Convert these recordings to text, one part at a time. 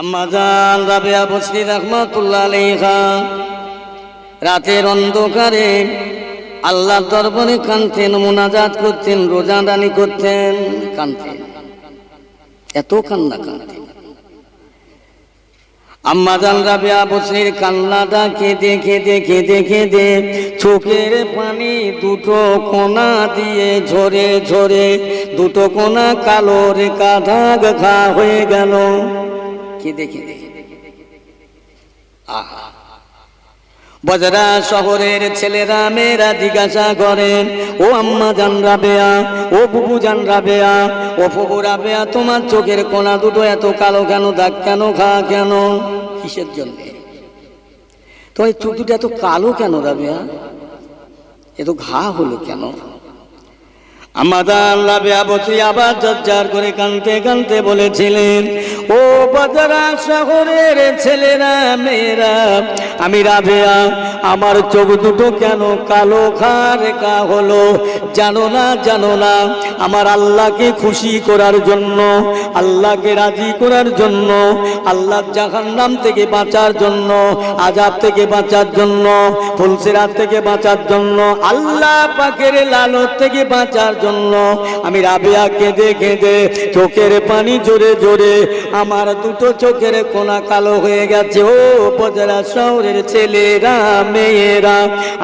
আম্মা জান রাবেয়া বসরি রাহমাতুল্লাহ আলাইহা রাতের অন্ধকারে আল্লাহর দরবারে কাঁদতেন, মুনাজাত করতেন, রোজাদানি করতেন, কাঁদতেন, এত কান্না কাঁদতেন। আম্মা জান রাবেয়া বসরির কান্নাটা কেঁদে কেঁদে কেঁদে কেঁদে চোখের পানি দুটো কোনা দিয়ে ঝরে ঝরে দুটো কোনা কালো রেখা দাগ ঘা হয়ে গেল। কেঁদে কেঁদে আহা, বজরা শহরের ছেলেরা মেয়েরা জিজ্ঞাসা করেন, ও আম্মা জান রাবেয়া, ও বুবু জান রাবেয়া, ও ফুবু রাবেয়া, তোমার চোখের কোনা দুটো এত কালো কেন, দাগ কেন, ঘা কেন, কিসের জন্য? তোমার চোখ দুটো এত কালো কেন রাবেয়া, এত ঘা হলো কেন? আম্মা জান রাবেয়া বসরি আবার জজ্জার করে কাঁদতে কাঁদতে বলেছিলেন, ও বজরা শহরের ছেলেরা মেয়েরা, আমি রাবেয়া, আমার চোখ দুটো কেন কালো ঘা রেখা হলো? জানো না, জানো না, আমার আল্লাহকে খুশি করার জন্য, আল্লাহকে রাজি করার জন্য, আল্লাহর জাহান্নাম থেকে বাঁচার জন্য, আযাব থেকে বাঁচার জন্য, ফুলসিরাত থেকে বাঁচার জন্য, আল্লাহ পাকের লানত থেকে বাঁচার জন্য আমি রাবেয়া কেঁদে কেঁদে চোখের পানি জোরে জোরে আমার দুটো চোখের কোনা কালো হয়ে গেছে। ও বজরা শহরের ছেলেরা মেয়েরা,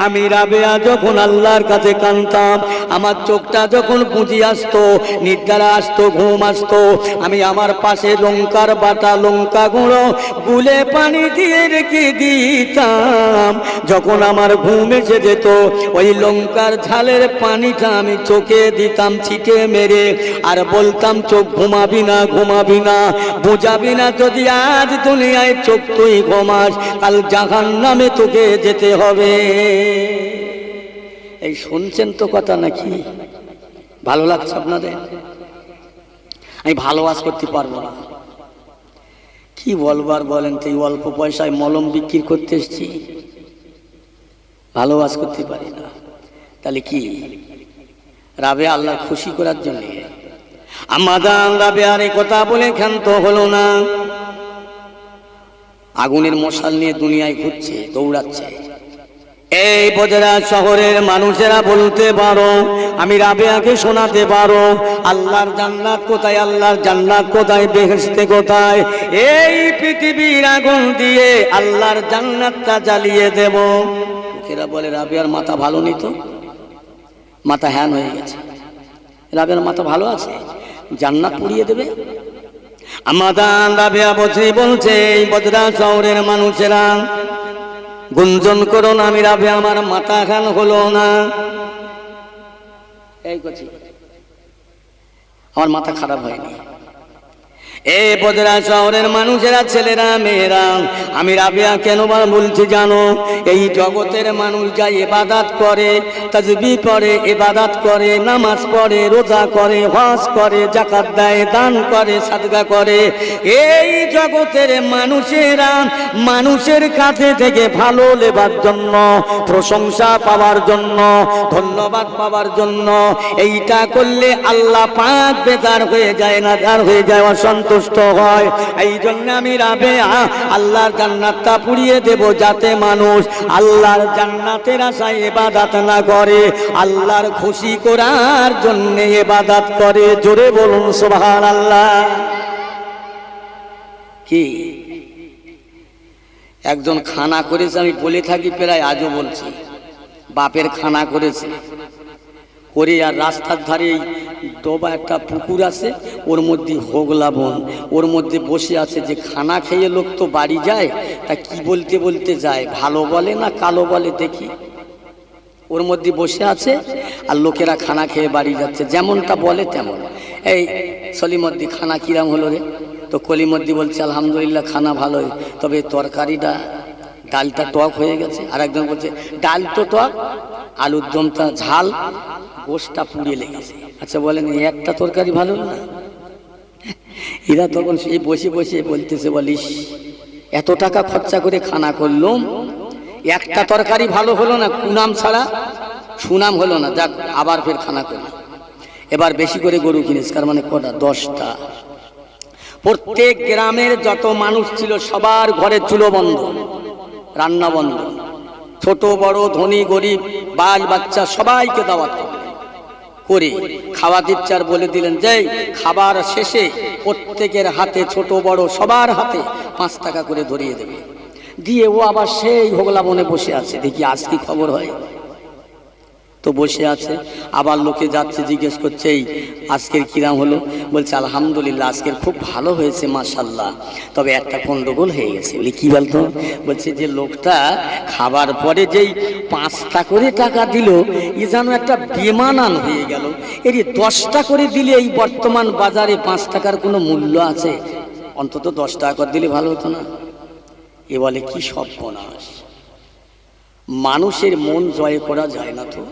আমি রাবেয়া যখন আল্লাহর কাছে কাঁদতাম, আমার চোখটা যখন পুঁজি আসতো, নিদ্রা আসতো, ঘুম আসতো, আমি আমার পাশে লঙ্কার বাটা, লঙ্কা গুঁড়ো গুলে পানি দিয়ে রেখে দিতাম। যখন আমার ঘুম এসে যেত, ওই লঙ্কার ঝালের পানিটা আমি চোখে দিতাম ছিটে মেরে, আর বলতাম, চোখ ঘুমাবি না, ঘুমাবি না, বুঝাবি না, যদি আজ দুনিয়ায় চোখ তুই ঘুমাস, কাল জাহান্নামে তোকে যেতে হবে। এই শুনছেন তো কথা নাকি? ভালো লাগছে আপনাদের? আমি ভালো ওয়াজ করতে পারবো না, কি বলবার বলেন তো? এই অল্প পয়সায় মলম বিক্রি করতে এসছি, ভালো ওয়াজ করতে পারি না। তাহলে কি রাবেয়া আল্লাহ খুশি করার জন্য? আম্মা জান রাবেয়ার এই কথা বলে ক্ষান্ত হলো না, আগুনের মশাল নিয়ে দুনিয়ায় ঘুরছে, দৌড়াচ্ছে। এই বজরা শহরের মানুষেরা বলতে পারো, আমি রাবেয়াকে শোনাতে পারো, আল্লাহর জান্নাত কোথায়, আল্লাহর জান্নাত কোথায়, বেহেশতে কোথায়? এই পৃথিবীর আগুন দিয়ে আল্লাহর জান্নাতটা জ্বালিয়ে দেব। লোকেরা বলে, রাবেয়ার মাথা ভালো নেই তো, মাথা হ্যান হয়ে গেছে, রাবেয়ার মাথা ভালো আছে, জান্নাত পুড়িয়ে দেবে। আম্মা জান রাবেয়া বসরি বলছে, এই বজরা শহরের মানুষেরা গুঞ্জন করো না, আমি রাবেয়া আমার মাথা খান হলো না। এই করছি, আমার মাথা খারাপ হয়নি। এ বজরা শহরের মানুষেরা, ছেলেরা মেয়েরা, আমি রাবেয়া কেন বলছি জানো? এই জগতের মানুষ যা ইবাদত করে, তাসবিহ পড়ে, ইবাদত করে, নামাজ পড়ে, রোজা করে, হজ করে, যাকাত দেয়, দান করে, সাদকা করে, এই জগতের মানুষেরা মানুষের কাছে থেকে ভালো লেবার জন্য, প্রশংসা পাওয়ার জন্য, ধন্যবাদ পাওয়ার জন্য, এইটা করলে আল্লাহ পাক বেজার হয়ে যায়, নাজার হয়ে যায়, অসন্তুষ্ট হয়। এই জন্য আমি রাবেয়া আল্লাহর জান্নাতটা পুড়িয়ে দেব, যাতে মানুষ আল্লাহর জান্নাতের আশায় ইবাদত না করে, আল্লাহর খুশি করার জন্য ইবাদত করে। জোরে বলুন সুবহানাল্লাহ। কি একজন খানা করেছে, আমি বলে থাকি প্রায়, আজও বলছি, বাপের খানা করেছে করে, আর রাস্তার ধারে ডোবা একটা পুকুর আছে, ওর মধ্যে হোগলা বন, ওর মধ্যে বসে আছে। যে খানা খেয়ে লোক তো বাড়ি যায়, তা কি বলতে বলতে যায়, ভালো বলে না কালো বলে দেখি, ওর মধ্যে বসে আছে, আর লোকেরা খানা খেয়ে বাড়ি যাচ্ছে, যেমনটা বলে তেমন। এই সলিমদ্দি, খানা কিরাম হলো রে? তো কলিমদ্দি বলছে, আলহামদুলিল্লাহ খানা ভালোই, তবে তরকারিটা, ডালটা টক হয়ে গেছে। আর একজন বলছে, ডাল তো টক, আলুর দমটা ঝাল, গোশটা পুড়ে লেগেছে। আচ্ছা বলেন, একটা তরকারি ভালো না? এরা তখন সেই বসে বসে বলতেছে, বলিস এত টাকা খরচা করে খানা করলাম, একটা তরকারি ভালো হলো না, কুনাম ছাড়া সুনাম হলো না, যাক আবার ফের খানা করি। এবার বেশি করে গরু কিনিস, কার মানে কটা? 10টা। প্রত্যেক গ্রামের যত মানুষ ছিল সবার ঘরে চুলো বন্ধ, রান্না বন্ধ, ছোট বড় ধনী গরিব বাল বাচ্চা সবাইকে দাওয়াত করে খাওয়া দিচ্ছে। আর বলে দিলেন যে খাবার শেষে প্রত্যেকের হাতে ছোট বড় সবার হাতে 5 টাকা করে ধরিয়ে দেবে। দিয়ে ও আবার সেই হোগলা বনে বসে আছে, দেখি আজ কি খবর হয়। তো বসে আছে, আবার লোকে যাচ্ছে জিজ্ঞেস করছে এই আজকের কিরাম হলো? বলছে আলহামদুলিল্লাহ আজকের খুব ভালো হয়েছে মাশাআল্লাহ, তবে একটা গন্ডগোল হয়ে গেছে। বলি কি বলতো? বলছে যে লোকটা খাবার পরে যেই 5টা করে টাকা দিল এ যেন একটা বেমানান হয়ে গেল। এর 10টা করে দিলে এই বর্তমান বাজারে 5 টাকার কোনো মূল্য আছে? অন্তত 10 টাকা করে দিলে ভালো হতো না? এ বলে কি সর্বনাশ, মানুষের মন জয় করা যায় না তো।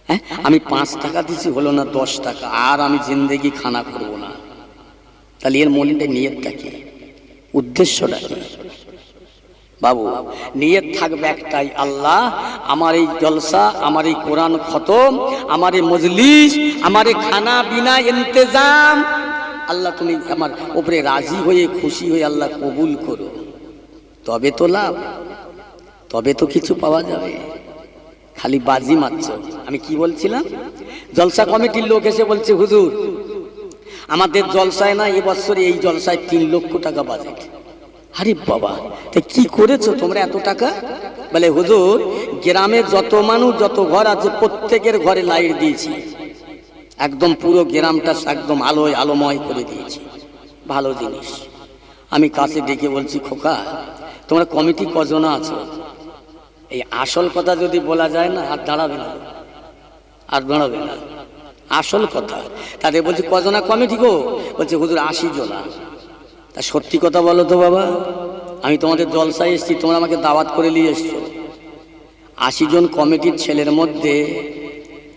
হ্যাঁ, আমি 5 টাকা দিছি, হলো না 10 টাকা, আর আমি জিন্দেগি খানা করব না। তাহলে এর মনটা নিয়তটা কি, উদ্দেশ্যটা কি? বাবু নিয়ত থাকবে একটাই, আল্লাহ আমার এই জলসা, আমার এই কোরআন খতম, আমার এই মজলিস, আমার এই খানা বিনা ইন্তজাম, আল্লাহ তুমি আমার উপরে রাজি হয়ে খুশি হয়ে আল্লাহ কবুল করো। তবে তো লাভ, তবে তো কিছু পাওয়া যাবে। খালি বাজি মারছ। আমি কি বলছিলাম? জলসা কমিটির লোক এসে বলছে হুজুর আমাদের জলসায় না এবছরে এই জলসায় 3 লক্ষ টাকা বাজেট। আরে বাবা, তা কি করেছো তোমরা এত টাকা? বলে হুজুর গ্রামে যত মানুষ যত ঘর আছে প্রত্যেকের ঘরে লাইট দিয়েছি, একদম পুরো গ্রামটা একদম আলোয় আলোময় করে দিয়েছি, ভালো জিনিস। আমি কাছে ডেকে বলছি খোকা তোমরা কমিটি কজনা আছো? এই আসল কথা যদি বলা যায় না আর দাঁড়াবে না, আর দাঁড়াবে না আসল কথা। তাদের বলছি কজনা কমিটি গো? বলছে হুজুর 80 জনা। তা সত্যি কথা বলো তো বাবা, আমি তোমাদের জলসায় এসেছি, তোমরা আমাকে দাওয়াত করে নিয়ে এসছো। 80 জন কমিটির ছেলের মধ্যে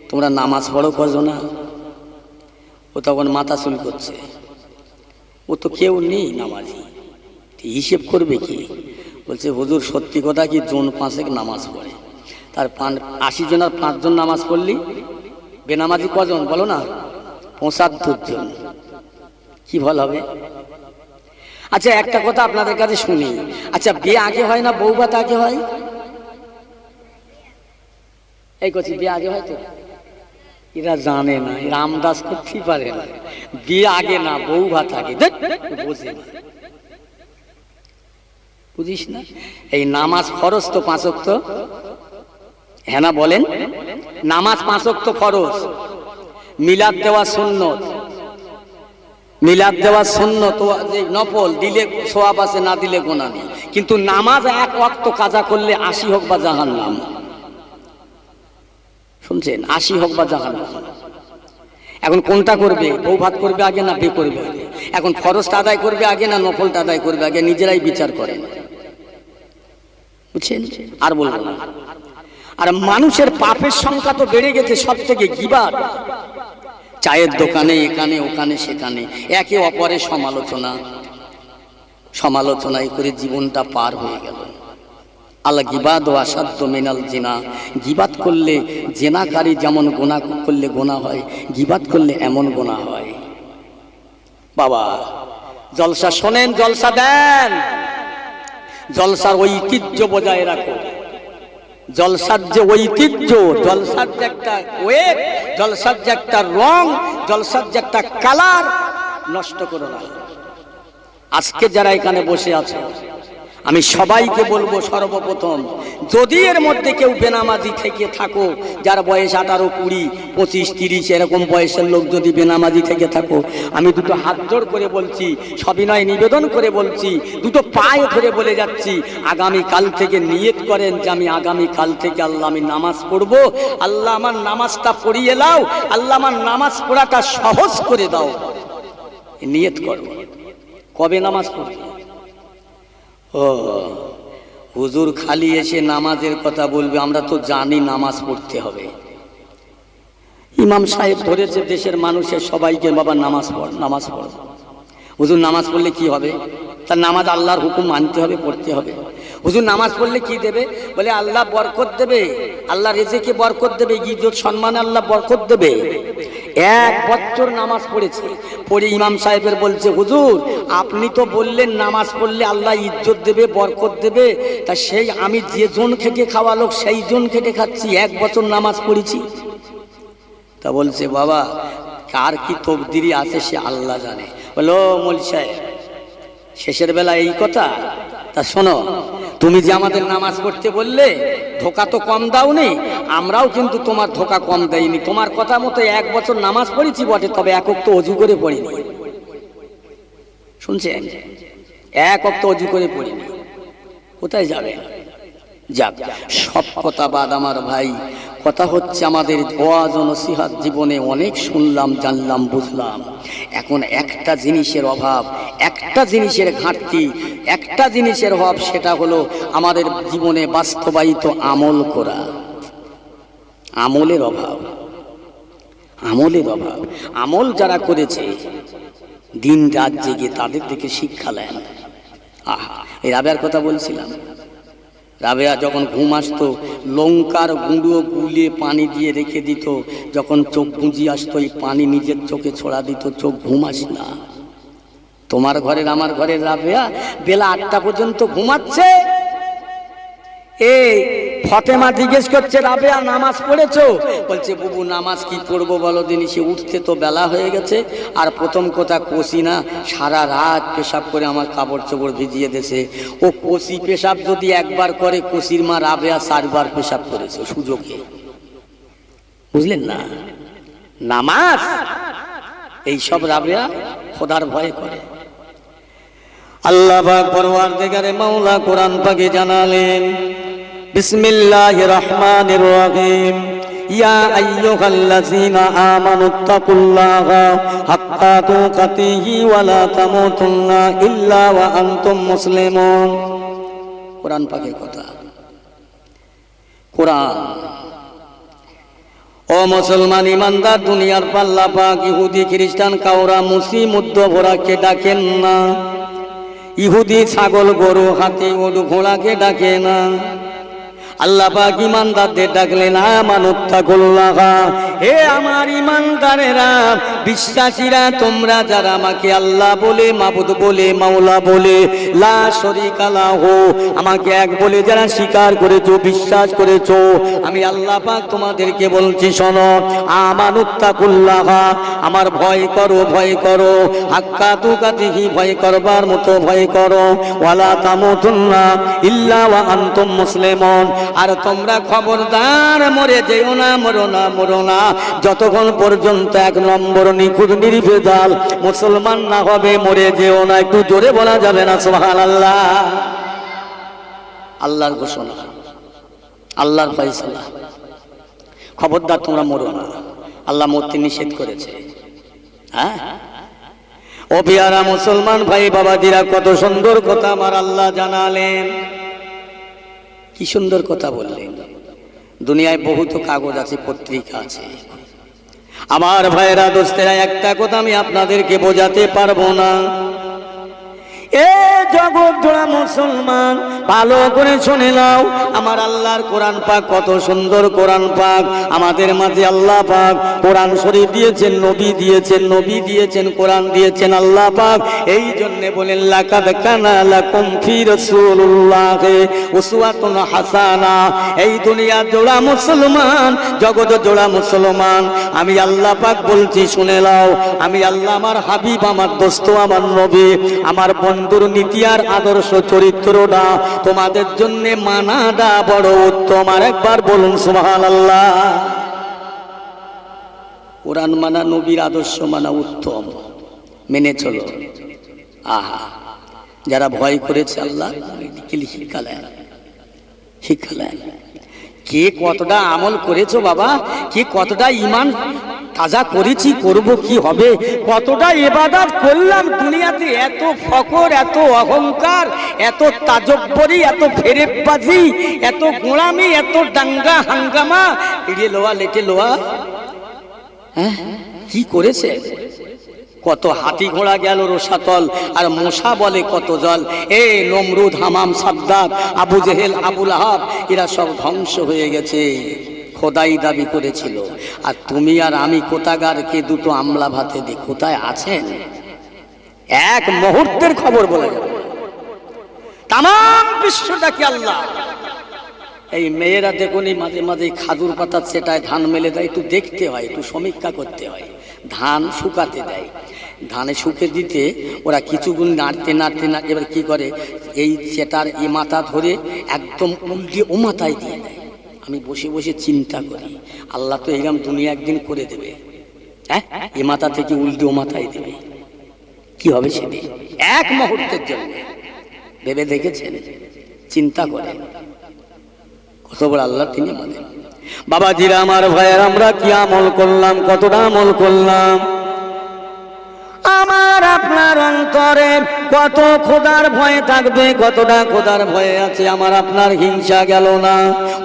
তোমরা নামাজ পড়ো কজনা? ও তখন মাথা চুল করছে, ও তো কেউ নেই নামাজি, হিসেব করবে কি? বলছে হুজুর সত্যি কথা কি জন 5 নামাজ পড়ে, তার 80 জন আর 5 জন নামাজ পড়লি বেনামাজি কজন বলো না? 75 জন। কি ভুল হবে? আচ্ছা একটা কথা আপনাদের কাছে শুনি, আচ্ছা বিয়ে আগে হয় না বউ ভাত আগে হয়? এই কথা বিয়ে আগে হয় তো? এরা জানে না, রামদাস করতেই পারে না। বিয়ে আগে না বউ ভাত আগে, বোঝে না, বুঝিস না? এই নামাজ ফরজ তো 5 ওয়াক্ত, হ্যাঁ না বলেন? নামাজ 5 ওয়াক্ত ফরজ, মিলাদ দেওয়া সুন্নত, মিলাদ দেওয়া সুন্নত নফল, দিলে সওয়াব আছে না দিলে গুনাহ নেই। কিন্তু নামাজ 1 ওয়াক্ত কাজা করলে 80 হোক বা জাহান্নাম, শুনছেন? 80 হোক বা জাহান্নাম। এখন কোনটা করবে? বউ ভাত করবে আগে না বিয়ে করবে আগে? এখন ফরজটা আদায় করবে আগে না নফলটা আদায় করবে আগে? নিজেরাই বিচার করেন, বুঝছেন? আর বলবো না। আর মানুষের পাপের সংখ্যা তো বেড়ে গেছে, সব থেকে গীবত, চায়ের দোকানে এখানে ওখানে সেখানে একে অপরের সমালোচনা, সমালোচনায় করে জীবনটা পার হয়ে গেল। আল গিবাদ ও আসাদ্দ মিনাল জিনা, গিবাত করলে জেনাকারী যেমন গুনাহ করলে গুনাহ হয়, গিবাত করলে এমন গুনাহ হয়। বাবা জলসা শোনেন, জলসা দেন, জলসার ঐতিহ্য বজায় রাখো। জলসার যে ঐতিহ্য, জলসার যে একটা ওয়েট, জলসার যে একটা রং, জলসার যে একটা কালার নষ্ট করো না। আজকে যারা এখানে বসে আছো আমি সবাইকে বলবো, সর্বপ্রথম যদি এর মধ্যে কেউ বেনামাজি থেকে থাকো, যার বয়স 18, 20, 25, 30 এরকম বয়সের লোক যদি বেনামাজি থেকে থাকো, আমি দুটো হাত জোড় করে বলছি, সবিনয় নিবেদন করে বলছি, দুটো পায়ে ধরে বলে যাচ্ছি, আগামী কাল থেকে নিয়ত করেন যে আমি আগামী কাল থেকে আল্লাহ আমি নামাজ পড়বো, আল্লাহ আমার নামাজটা পড়িয়ে দাও, আল্লাহ আমার নামাজ পড়াটা সহজ করে দাও। নিয়ত করো। কবে নামাজ পড়বে? ও হুজুর খালি এসে নামাজের কথা বলবে, আমরা তো জানি নামাজ পড়তে হবে। ইমাম সাহেব ধরেছে দেশের মানুষের সবাইকে, বাবা নামাজ পড়, নামাজ পড়ো। হুজুর নামাজ পড়লে কি হবে? তার নামাজ আল্লাহর হুকুম মানতে হবে, পড়তে হবে। হুজুর নামাজ পড়লে কি দেবে? বলে আল্লাহ বরকত দেবে, আল্লাহ রিজিকে বরকত দেবে, ইজ্জত সম্মানে আল্লাহ বরকত দেবে। 1 বছর নামাজ পড়েছে, পড়ে ইমাম সাহেবের বলছে, হুজুর আপনি তো বললেন নামাজ পড়লে আল্লাহ ইজ্জত দেবে, বরকত দেবে, তা সেই আমি যে জন খেটে খাওয়া লোক সেই জন খেটে খাচ্ছি, 1 বছর নামাজ পড়েছি। তা বলছে বাবা কার কি তকদিরি আছে সে আল্লাহ জানে। বলো মৌলভী সাহেব শেষের বেলা এই কথা? তা শোনো, তুমি যে আমাদের নামাজ পড়তে বললে ধোকা তো কম দাওনি, আমরাও কিন্তু তোমার ধোকা কম দেইনি। তোমার কথা মতো 1 বছর নামাজ পড়েছি বটে, তবে 1 ওয়াক্ত অজু করে পড়িনি। শুনছেন? 1 ওয়াক্ত অজু করে পড়িনি। কোথায় যাবে? যাক, সব কথা বাদ আমার ভাই, কথা হচ্ছে আমাদের ওয়াজ ও নসিহত জীবনে অনেক শুনলাম, জানলাম, বুঝলাম। এখন একটা জিনিসের অভাব, একটা জিনিসের ঘাটতি, একটা জিনিসের অভাব, সেটা হলো আমাদের জীবনে বাস্তবায়িত আমল করা। আমলের অভাব, আমলের অভাব। আমল যারা করেছে দিন রাত জেগে তাদের থেকে শিক্ষা নেন। আহা, এই রাবেয়ার কথা বলছিলাম। রাবেয়া যখন ঘুম আসতো লঙ্কার গুঁড়ো গুলিয়ে পানি দিয়ে রেখে দিত, যখন চোখ বুঝি আসতো এই পানি নিজের চোখে ছড়া দিত, চোখ ঘুম আসে না। তোমার ঘরের আমার ঘরের রাবেয়া বেলা 8টা পর্যন্ত ঘুমাচ্ছে। এই ফতেমা জিজ্ঞেস করছে রাবেয়া নামাজ পড়েছো? বলছে বুবু নামাজ কি পড়বো বলো দিনি, সে উঠতে তো বেলা হয়ে গেছে, আর প্রথম কথা কষি না সারা রাত পেশাব করে আমার কাপড় চোপড় ভিজিয়ে দেছে। ও কষি পেশাব যদি একবার করে, কষির মা রাবেয়া 4 বার পেশাব করেছে সুযোগে। বুঝলেন না? নামাজ এইসব রাবেয়া খোদার ভয় করে। আল্লাহ পাক পরওয়ারদিগারে মাওলা কোরআন পাকে জানালেন, বিসমিল্লাহির রহমানির রহিম, ইয়া আইয়ুহাল্লাযীনা আমানুত্তাকুল্লাহা হাক্কা তুকাতিহি ওয়া লা তামুতুন্না ইল্লা ওয়া আনতুম মুসলিমুন। কোরআন পাকের কথা। কোরআন। ও মুসলমান ইমানদার, দুনিয়ার পাল্লা পাক ইহুদি খ্রিস্টান কাউরা মুসি মুদ্দ ভোরাকে ডাকেন না, ইহুদি ছাগল গরু হাতি উট ঘোড়াকে ডাকে না। আল্লাহ পাক ইমানদারদের ডাকলেন আমানুত্তাকুল্লাহা, হে আমার ইমানদারেরা, বিশ্বাসীরা, তোমরা যারা আমাকে আল্লাহ বলে, মাবুদ বলে, মাওলা বলে, লা শরীকা লাহু, আমাকে এক বলে যারা স্বীকার করেছো, বিশ্বাস করেছো, আমি আল্লাহ পাক তোমাদেরকে বলছি শোনো, আমানুত্তাকুল্লাহা, আমার ভয় করো, ভয় করো, হাক্কা তুকাতিহি, ভয় করবার মতো ভয় করো, ওয়ালা তামুতুন্না ইল্লা ওয়া আনতুম মুসলিমুন, আর তোমরা খবরদার মরে যেও না, মরো না, মরো না, যতক্ষণ পর্যন্ত 1 নম্বর নিখুঁত নির্ভেজাল মুসলমান না হবে, মরে যেও না। একটু জোরে বলা যাবে না সুবহানাল্লাহ? আল্লাহর ঘোষণা, আল্লাহর ফয়সালা, খবরদার তোমরা মরো না। আল্লাহ মরতে নিষেধ করেছে। হ্যাঁ ও বিয়ারা মুসলমান ভাই বাবাজিরা, কত সুন্দর কথা আমার আল্লাহ জানালেন। কি সুন্দর কথা বললেন। দুনিয়ায় বহুত কাগজ আছে, পত্রিকা আছে, আমার ভাইয়েরা দোস্তেরা, একটা কথা আমি আপনাদেরকে বোঝাতে পারবো না। এ জগৎ জোড়া মুসলমান ভালো করে শুনে নাও, আমার আল্লাহর কোরআন পাক কত সুন্দর কোরআন পাক। আমাদের মাঝে আল্লাহ পাক কোরআন শরীফ দিয়েছেন, নবী দিয়েছেন, নবী দিয়েছেন, কোরআন দিয়েছেন আল্লাহ পাক। এই জন্য বলেন লাকাদ কানা লাকুম ফি রাসূলিল্লাহি উসওয়াতুন হাসানা। এই দুনিয়া জোড়া মুসলমান, জগৎ জোড়া মুসলমান, আমি আল্লাহ পাক বলছি শুনে নাও। আমি আল্লাহ, আমার হাবিব, আমার দোস্ত, আমার নবী, আমার বন্ধুর নীতি আর আদর্শ চরিত্রটা তোমাদের জন্য মানাটা বড় উত্তম। আর একবার বলুন সুবহানাল্লাহ। কোরআন মানা, নবীর আদর্শ মানা উত্তম, মেনে চলো। আহা, যারা ভয় করেছে আল্লাহ শিক্ষা নেন, শিক্ষা নেন। কে কতটা আমল করেছো বাবা, কে কতটা ঈমান তাজা করেছি, করব কি হবে, কতটা ইবাদত করলাম। দুনিয়াতে এত ফকর, এত অহংকার, এত তাজব্বরি, এত ফেরেববাজি, এত গোলামি, এত দাঙ্গা হাঙ্গামা, এড়ে লোয়া লেটে লোয়া, হ্যাঁ কি করেছে? কত হাতি ঘোড়া গেল রসাতল, আর মশা বলে কত জল। এ নমরুদ, হামাম, সাদ্দাত, আবু জেহেল, আবুল আহাব, এরা সব ধ্বংস হয়ে গেছে, খোদাই দাবি করেছিল। আর তুমি আর আমি কোথাকারকে দুটো আমলা ভাতে দিই, কোথায় আছেন? এক মুহূর্তের খবর বলে যাবে। তাম বিশ্বটাকে আল্লাহ। এই মেয়েরা দেখুনি মাঝে মাঝে খাজুর পাতার সেটায় ধান মেলে দেয়, একটু দেখতে হয়, একটু সমীক্ষা করতে হয়। ধান শুকাতে দেয়, ধানে শুকে দিতে ওরা কিছুগুণ নাড়তে নাড়তে নাড়তে এবার কী করে, এই সেটার এ মাথা ধরে একদম উল্টে ও মাথায় দিয়ে দেয়। আমি বসে বসে চিন্তা করি, আল্লাহ তো এরকম দুনিয়া একদিন করে দেবে, হ্যাঁ, এ মাথা থেকে উল্টে ও মাথায় দেবে, কি হবে সেদিন? এক মুহূর্তের জন্য ভেবে দেখেছেন? চিন্তা করেন কত বড় আল্লাহ তিনি মানেন। বাবাজিরা আমার ভাইয়ের, আমরা কি আমল করলাম, কতটা আমল করলাম? আমার আপনার অন্তরে কত খোদার ভয় থাকবে, কতটা খোদার ভয়ে আছে? আমার আপনার হিংসা গেল না,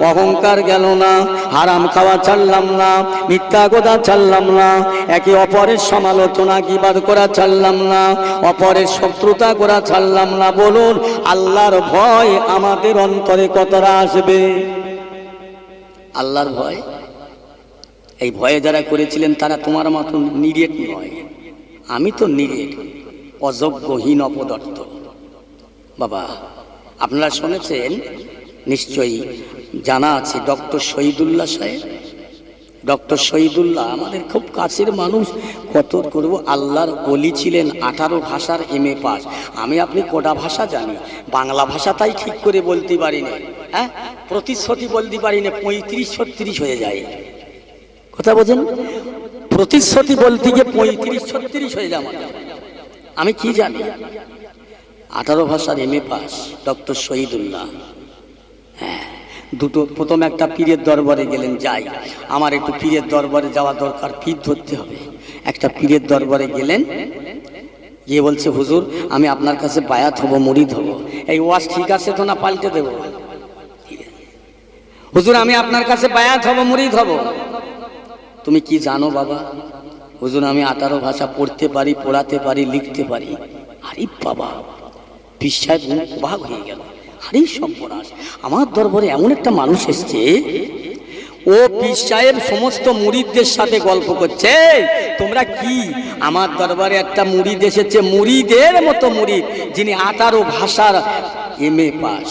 অহংকার গেল না, হারাম খাওয়া ছাড়লাম না, মিথ্যা কথা ছাড়লাম না, একে অপরের সমালোচনা গীবাদ করা ছাড়লাম না, অপরের শত্রুতা করা ছাড়লাম না। বলুন আল্লাহর ভয় আমাদের অন্তরে কতটা আসবে? আল্লাহর ভয়, এই ভয়ে যারা করেছিলেন তারা তোমার মতো নিরেট নয়, আমি তো নিরেট, অযোগ্যহীন, অপদার্থ। বাবা আপনারা শুনেছেন নিশ্চয়ই, জানা আছে ডক্টর শহীদুল্লাহ সাহেব। ডক্টর শহীদুল্লাহ আমাদের খুব কাছের মানুষ, কত করব, আল্লাহর ওলি ছিলেন, 18 ভাষার MA পাস। আমি আপনি কটা ভাষা জানি, বাংলা ভাষা তাই ঠিক করে বলতে পারি না, হ্যাঁ, প্রতিশ্রুতি বলতে পারি না, 35-36 হয়ে যায়। কথা বোঝেন? প্রতিশ্রুতি বলতে গিয়ে 35-36 হয়ে যায় আমাদের। আমি কি জানি? 18 ভাষার MA পাস ডক্টর শহীদুল্লাহ। হ্যাঁ, দুটো, প্রথম একটা পীরের দরবারে গেলেন, যাই আমার একটু পীরের দরবারে যাওয়া দরকার, পীর ধরতে হবে। একটা পীরের দরবারে গেলেন, গিয়ে বলছে হুজুর আমি আপনার কাছে বায়াত হব, মুরিদ হব। এই ওয়াজ ঠিক আছে তো না পাল্টে দেব? হুজুর আমি আপনার কাছে বায়াত হব, মুরিদ হব। তুমি কি জানো বাবা? হুজুর আমি 18 ভাষা পড়তে পারি, পড়াতে পারি, লিখতে পারি। আরে বাবা, পীর সাহেব ভাগ হয়ে গেল। আরে সর্বনাশ, আমার দরবারে এমন একটা মানুষ এসছে, ও পীর সাহেব সমস্ত মুরিদদের সাথে গল্প করছে। তোমরা কি, আমার দরবারে একটা মুরিদ এসেছে, মুরিদের মতো মুরিদ, যিনি 18 ভাষার MA পাস।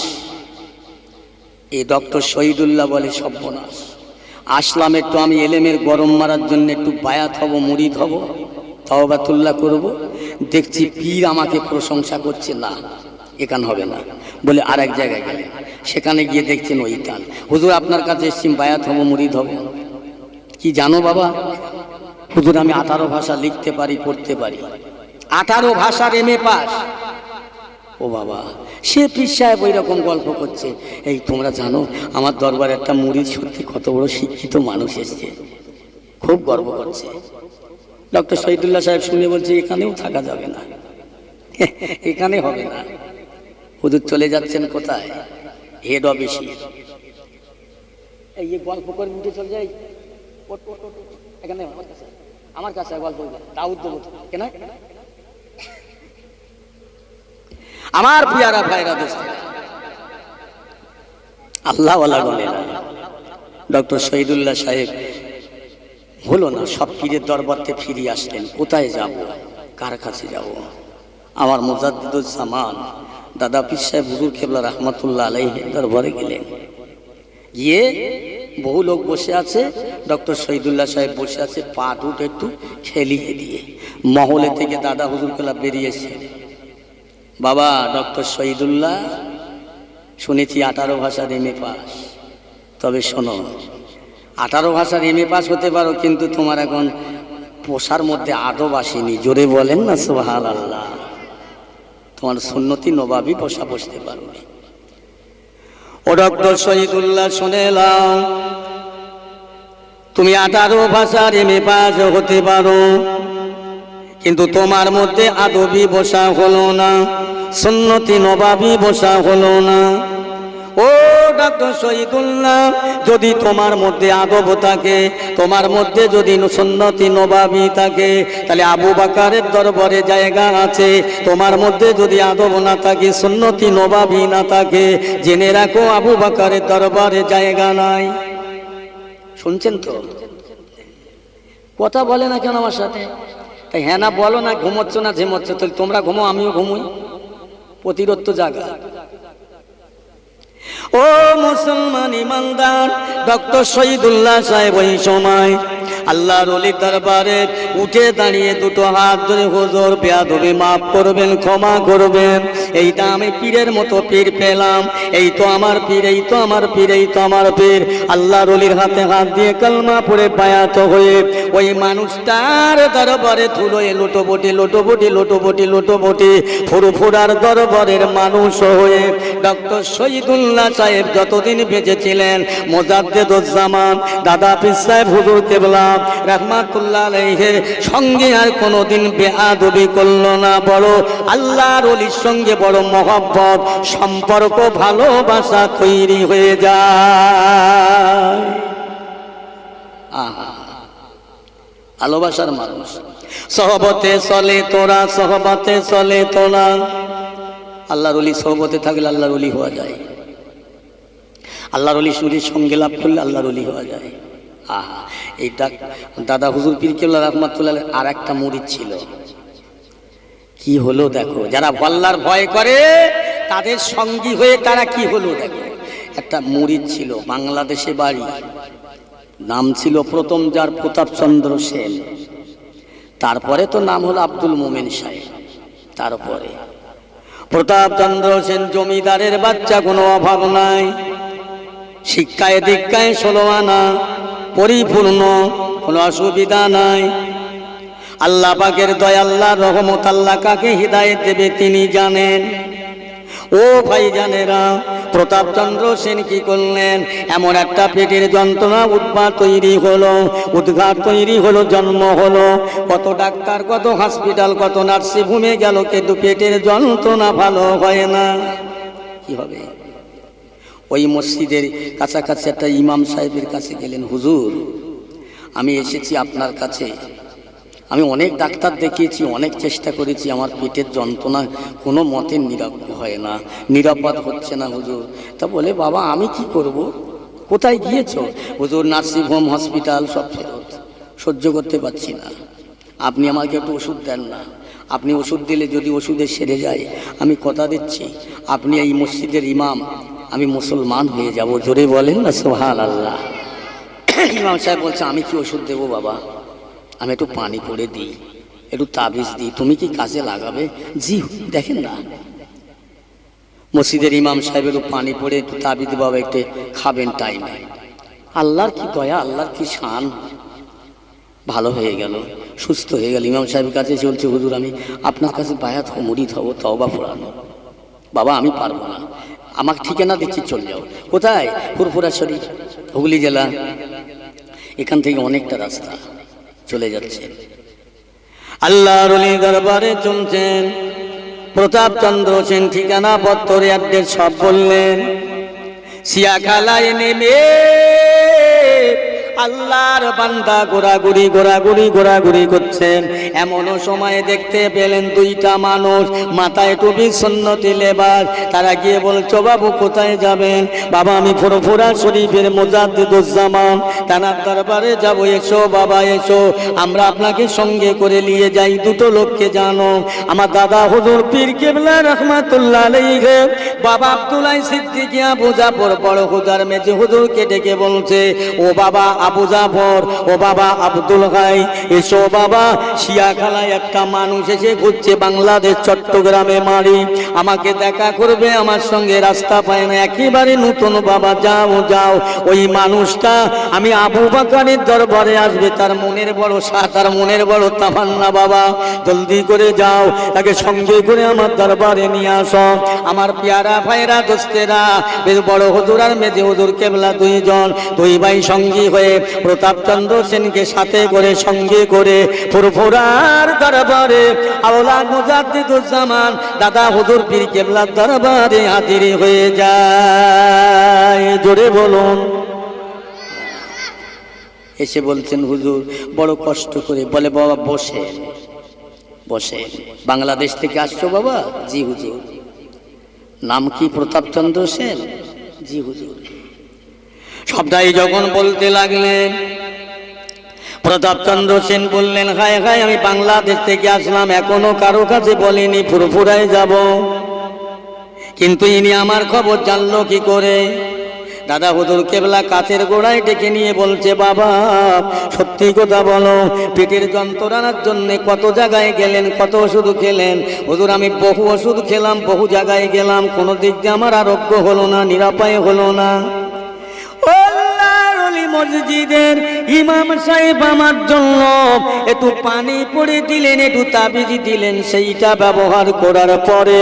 এই ডক্টর শহীদুল্লাহ বলে সর্বনাশ, আসলাম একটু আমি এলেমের গরম মারার জন্য, একটু বায়াত হব, মুরিদ হব, তাওবাতুল্লাহ করব। দেখছি পীর আমাকে প্রশংসা করছে, না এখান হবে না, বলে আর এক জায়গায় গেলেন, সেখানে গিয়ে দেখছেন ওই কাল। হুজুর আপনার কাছে এসছি, বায়াত হব, মুরিদ হব। কি জানো বাবা? হুজুর আমি 18 ভাষা লিখতে পারি, পড়তে পারি, 18 ভাষার MA পাস। ও বাবা, সে পীর সাহেব ওই রকম গল্প করছে। এই তোমরা জানো আমার দরবারে একটা মুরিদ সত্যি কত বড় শিক্ষিত মানুষ এসছে, খুব গর্ব করছে। ডক্টর শহীদুল্লাহ সাহেব শুনে বলছে এখানেও থাকা যাবে না, এখানে হবে না। হুজুর চলে যাচ্ছেন কোথায়? হেড অফিসে। এই গল্প করে উঠে চলে যাই, এখানে আমার কাছে গল্প দাউদ দেবো কেন? আমার পিয়ারা ভাইরা দোস্ত, আল্লাহ ওয়ালা বলেন, ডক্টর শহীদুল্লাহ সাহেব হলো না, সব পীরের দরবারতে ফিরিয়ে আসলেন। কোথায় যাব, কার কাছে যাব? আমার মুজাদ্দিদুজ্জামান দাদা পীর সাহেব হুজুর কেবলা রহমাতুল্লাহ আলাইহির দরবারে গেলেন। গিয়ে বহু লোক বসে আছে, ডক্টর শহীদুল্লাহ সাহেব বসে আছে, পা দুটো একটু খেলিয়ে দিয়ে। মহলে থেকে দাদা হুজুর কেবলা বেরিয়েছে। বাবা ডক্টর শহীদুল্লাহ, শুনেছি 18 ভাষার MA পাস, তবে শোনো 18 ভাষার MA পাস হতে পারো, কিন্তু তোমার এখন পোষার মধ্যে আদব আসেনি। জোরে বলেন না সুবহানাল্লাহ। তোমার সুন্নতি নবাবি পোষা বসতে পারোনি। ও ডক্টর শহীদুল্লাহ শুনে নাও, তুমি 18 ভাষার MA পাস হতে পারো, কিন্তু তোমার মধ্যে আদবি বসা হলো না, সুন্নতি নবাবি বসা হলো না। ও ডক্টর শহীদুল্লাহ, যদি তোমার মধ্যে আদব থাকে, তোমার মধ্যে যদি সুন্নতি নবাবী থাকে, তাহলে আবু বকরের দরবারে জায়গা আছে। তোমার মধ্যে যদি আদব না থাকে, সুন্নতি নবাবী না থাকে, জেনে রাখো আবু বকরের দরবারে জায়গা নাই। শুনছেন তো? কথা বলে না কেন আমার সাথে? তাই হ্যাঁ না বলো না, ঘুমোচ্ছ না ঝিমোচ্ছ? তাহলে তোমরা ঘুমো, আমিও ঘুমোই, প্রতিরোধ তো জাগা। ও মুসলমান ইমানদার, ডক্টর শহীদুল্লাহ সাহেব ওই সময় আল্লাহর ওলির দরবারে উঠে দাঁড়িয়ে দুটো হাত ধরে, হুজুর বেয়াদবি মাফ করবেন, ক্ষমা করবেন, এইটা আমি পীরের মতো পীর পেলাম, এই তো আমার পীর, এই তো আমার পীর, এই তো আমার পীর। আল্লাহর ওলির হাতে হাত দিয়ে কালমা পড়ে বায়াত হয়ে ওই মানুষটার দরবারে ধুলোয় লোটোবটি লোটোবটি লোটোবটি লোটোবটি ফুরফুরার দরবারের মানুষ হয়ে ডক্টর শহীদুল্লাহ সাহেব যতদিন বেঁচে ছিলেন, মোজাদ্দেদুজ্জামান দাদা পীর সাহেব হুজুর কেবলা রাহমাতুল্লাহ আলাইহির সঙ্গে আর কোনোদিন বেয়াদবি করল না। বড় আল্লাহর ওলির সঙ্গে বড় মহব্বত, সম্পর্ক, ভালোবাসা তৈরি হয়ে যায়। ভালোবাসার মানুষ। সহবতে চলে তোরা, সহবতে চলে তোরা। আল্লাহর ওলি সহবতে থাকলে আল্লাহর ওলি হওয়া যায়। আল্লাহর ওলি সুরের সঙ্গে লাভ করলে আল্লাহর ওলি হওয়া যায়। এইটা দাদা হুজুর পীর কেবলা রাহমাতুল্লাহ আর একটা মুরিদ ছিল। কি হলো দেখো, যারা আল্লাহর ভয় করে তাদের সঙ্গী হয়ে তারা কি হলো দেখো। একটা মুরিদ ছিল, বাংলাদেশে বাড়ি, নাম ছিল প্রথম যার প্রতাপচন্দ্র সেন, তারপরে তো নাম হলো আব্দুল মোমেন সাহেব। তারপরে প্রতাপচন্দ্র সেন জমিদারের বাচ্চা, কোনো অভাব নাই, শিক্ষায় দীক্ষায় 16 আনা, পরিপূর্ণ, কোনো অসুবিধা নাই। আল্লাহ পাকের দয়া, আল্লাহর রহমত, আল্লাহ কাকে হিদায়েত দেবে তিনি জানেন। ও ভাই জানেরা, প্রতাপচন্দ্র সেন কি করলেন, এমন একটা পেটের যন্ত্রণা উদ্ঘাট তৈরি হলো, উদ্ঘাট তৈরি হলো, জন্ম হলো। কত ডাক্তার, কত হসপিটাল, কত নার্সিং হোমে গেল, কিন্তু পেটের যন্ত্রণা ভালো হয় না। কি হবে? ওই মসজিদের কাছাকাছি একটা ইমাম সাহেবের কাছে গেলেন, হুজুর আমি এসেছি আপনার কাছে, আমি অনেক ডাক্তার দেখিয়েছি, অনেক চেষ্টা করেছি, আমার পেটের যন্ত্রণা কোনো মতে নিরাপদ হচ্ছে না হুজুর। তা বলে, বাবা আমি কি করব? কোথায় গিয়েছো? হুজুর নার্সিং হোম, হসপিটাল সব ফেরত, সহ্য করতে পারছি না, আপনি আমাকে একটু ওষুধ দেন না। আপনি ওষুধ দিলে যদি ওষুধে সেরে যায়, আমি কথা দিচ্ছি আপনি এই মসজিদের ইমাম, আমি মুসলমান হয়ে যাব। জোরে বলেন না সুবহানাল্লাহ। ইমাম সাহেব বলছে, আমি কি ওষুধ দেবো বাবা? আমি একটু পানি পড়ে দিই, একটু তাবিজ দিই, তুমি কি কাজে লাগাবে? জি। দেখেন না, মসজিদের ইমাম সাহেব একটু পানি পড়ে একটু তাবিজ, বাবা একটু খাবেন টাইমে। আল্লাহর কি দয়া, আল্লাহর কি শান, ভালো হয়ে গেল, সুস্থ হয়ে গেল। ইমাম সাহেবের কাছে চলছে, হুজুর আমি আপনার কাছে বায়াত হব, মুরিদ হব, তওবা পড়ানো। বাবা আমি পারবো না, আমাকে ঠিকানা দিচ্ছি, চলে যাও। কোথায়? ফুরফুরা শরীফ, হুগলি জেলা, এখান থেকে অনেকটা রাস্তা, চলে যাচ্ছেন। আল্লাহর ওলির দরবারে চলছেন। প্রতাপচন্দ্র সেন ঠিকানা পত্র অ্যাড্রেস সব বললেন। সিয়াখালায় নেমে আল্লাহর বান্দা ঘোরাঘুরি ঘোরাঘুরি ঘোরাঘুরি করছেন। এমনও সময় দেখতে পেলেন দুইটা মানুষ, মাথায় টুপি, সুন্নতি লেবাস। তারা গিয়ে বলছো, বাবু কোথায় যাবেন? বাবা আমি ফুরফুরা শরীফের মোজাদ্দেদুজ্জামান, তানার দরবারে যাব। এসো বাবা এসো, আমরা আপনাকে সঙ্গে করে নিয়ে যাই। দুটো লোককে জানো, আমার দাদা হুজুর পীর কেবলা রাহমাতুল্লাহ আলাইহি, বাবা আব্দুল্লাহ সিদ্দিকী আবু জাফর বড় হুজুর মেজে হুজুরকে ডেকে বলছে, ও বাবা আবু জাফর, ও বাবা আব্দুল গাই, এসো বাবা, শিয়াখালায় একটা মানুষ এসে ঘুরছে, বাংলাদেশ চট্টগ্রামে মারি, আমাকে দেখা করবে, আমার সঙ্গে রাস্তা পায় না, একেবারে নতুন বাবা, যাও যাও। ওই মানুষটা আমি আবু বকরের দরবারে আসবে, তার মনের বড় সাথ, তার মনের বড় তামান্না, বাবা জলদি করে যাও, তাকে সঙ্গে করে আমার দরবারে নিয়ে আসো। আমার পেয়ারা ভাইরা, দোস্তেরা, বেশ বড় হুজুর আর মেজে হুজুর কেবলা দুইজন, দুই ভাই সঙ্গী হয়ে প্রতাপচন্দ্র সেনকে সাথে করে সঙ্গে করে ফুরফুরার দরবারে আওলাদ মুজাদ্দিদুজ্জামান দাদা হুজুর পীর কেবলার দরবারে হাজির হয়ে যায়। জোরে বলুন। এসে বলছেন হুজুর বড় কষ্ট করে। বলে বাবা বসে বসে। বাংলাদেশ থেকে আসছো বাবা? জি হুজুর। নাম কি? প্রতাপচন্দ্র সেন? জি হুজুর। সবটাই যখন বলতে লাগলেন, প্রতাপচন্দ্র সেন বললেন হায় হায়, আমি বাংলাদেশ থেকে আসলাম, এখনো কারো কাছে বলিনি ফুরফুরায় যাব, কিন্তু ইনি আমার খবর জানলো কি করে? দাদা হুজুর কেবলা কাছের গোড়ায় ডেকে নিয়ে বলছে বাবা সত্যি কথা বলো, পেটের যন্ত্রণার জন্য কত জায়গায় গেলেন, কত ওষুধ খেলেন? হুজুর আমি বহু ওষুধ খেলাম, বহু জায়গায় গেলাম, কোনো দিক দিয়ে আমার আরোগ্য হলো না, নিরাপায় হলো না। মসজিদের ইমাম সাহেব আমার জন্য একটু পানি পড়ে দিলেন, একটু তাবিজ দিলেন, সেইটা ব্যবহার করার পরে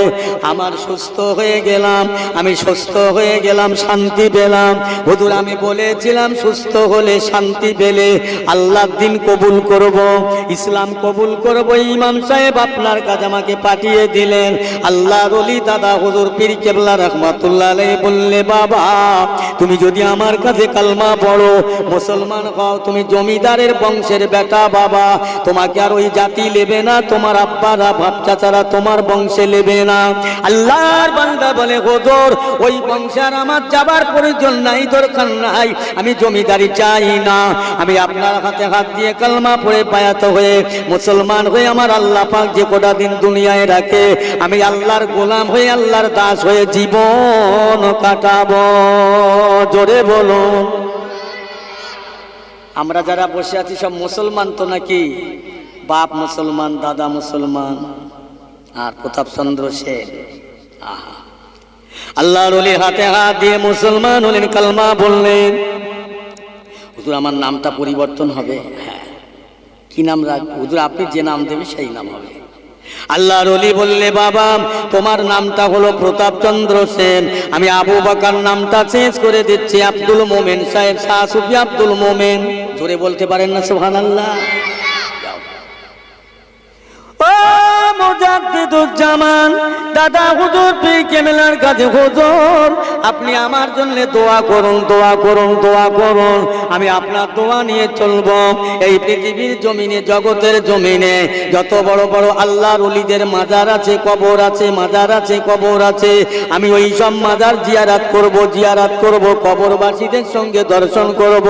আমার সুস্থ হয়ে গেলাম, আমি সুস্থ হয়ে গেলাম, শান্তি পেলাম। হুজুর আমি বলেছিলাম সুস্থ হলে শান্তি পেলে আল্লাহর দিন কবুল করব, ইসলাম কবুল করব। ইমাম সাহেব আপনার কাছে আমাকে পাঠিয়ে দিলেন। আল্লাহর ওলি দাদা হুজুর পীর কেবলা রাহমাতুল্লাহ আলাইহি বললে বাবা তুমি যদি আমার কাছে কালমা পড়ো, মুসলমান হও, তুমি জমিদারের বংশের বেটা বাবা, তোমাকে আর ওই জাতি নেবে না, তোমার আব্বারা বাপ চাচারা তোমার বংশে নেবে না। আল্লাহর বান্দা বলে হুজুর ওই বংশে আর আমার যাবার প্রয়োজন নাই, দরকার নাই, আমি জমিদারি চাই না, আমি আপনার হাতে হাত দিয়ে কালমা পড়ে বায়াত হয়ে মুসলমান হয়ে আমার আল্লাহ পাক যে কটা দিন দুনিয়ায় রাখে আমি আল্লাহর গোলাম হয়ে আল্লাহর দাস হয়ে জীবন কাটাবো। জোরে বলুন। আমরা যারা বসে আছি সব মুসলমান তো নাকি? বাপ মুসলমান, দাদা মুসলমান, আর প্রতাপচন্দ্র সেন আহা আল্লাহর ওলির হাতে হাত দিয়ে মুসলমান হলেন, কালমা বললেন। হুজুর আমার নামটা পরিবর্তন হবে? হ্যাঁ। কি নাম রাখবো? হুজুর আপনি যে নাম দেবেন সেই নাম হবে। আল্লাহর ওলি বললে বাবা তোমার নামটা হলো প্রতাপচন্দ্র সেন, আমি আবু বকর নামটা চেঞ্জ করে দিচ্ছি, আব্দুল মোমেন সাহেব, শাহ সুফি আব্দুল মোমেন। জোরে বলতে পারেন না সুবহানাল্লাহ? ও মুজাদ্দিদুজ্জামান দাদা হুজুর পীর কেবলার কাছে হুজুর আপনি আমার জন্য দোয়া করুন, দোয়া করুন, দোয়া করুন, আমি আপনার দোয়া নিয়ে চলব। এই পৃথিবীর জমিনে, জগতের জমিনে যত বড় বড় আল্লাহর ওলিদের মাজার আছে, কবর আছে, মাজার আছে, কবর আছে, আমি ওই সব মাজার জিয়ারাত করব, জিয়ারাত করব, কবরবাসীদের সঙ্গে দর্শন করব।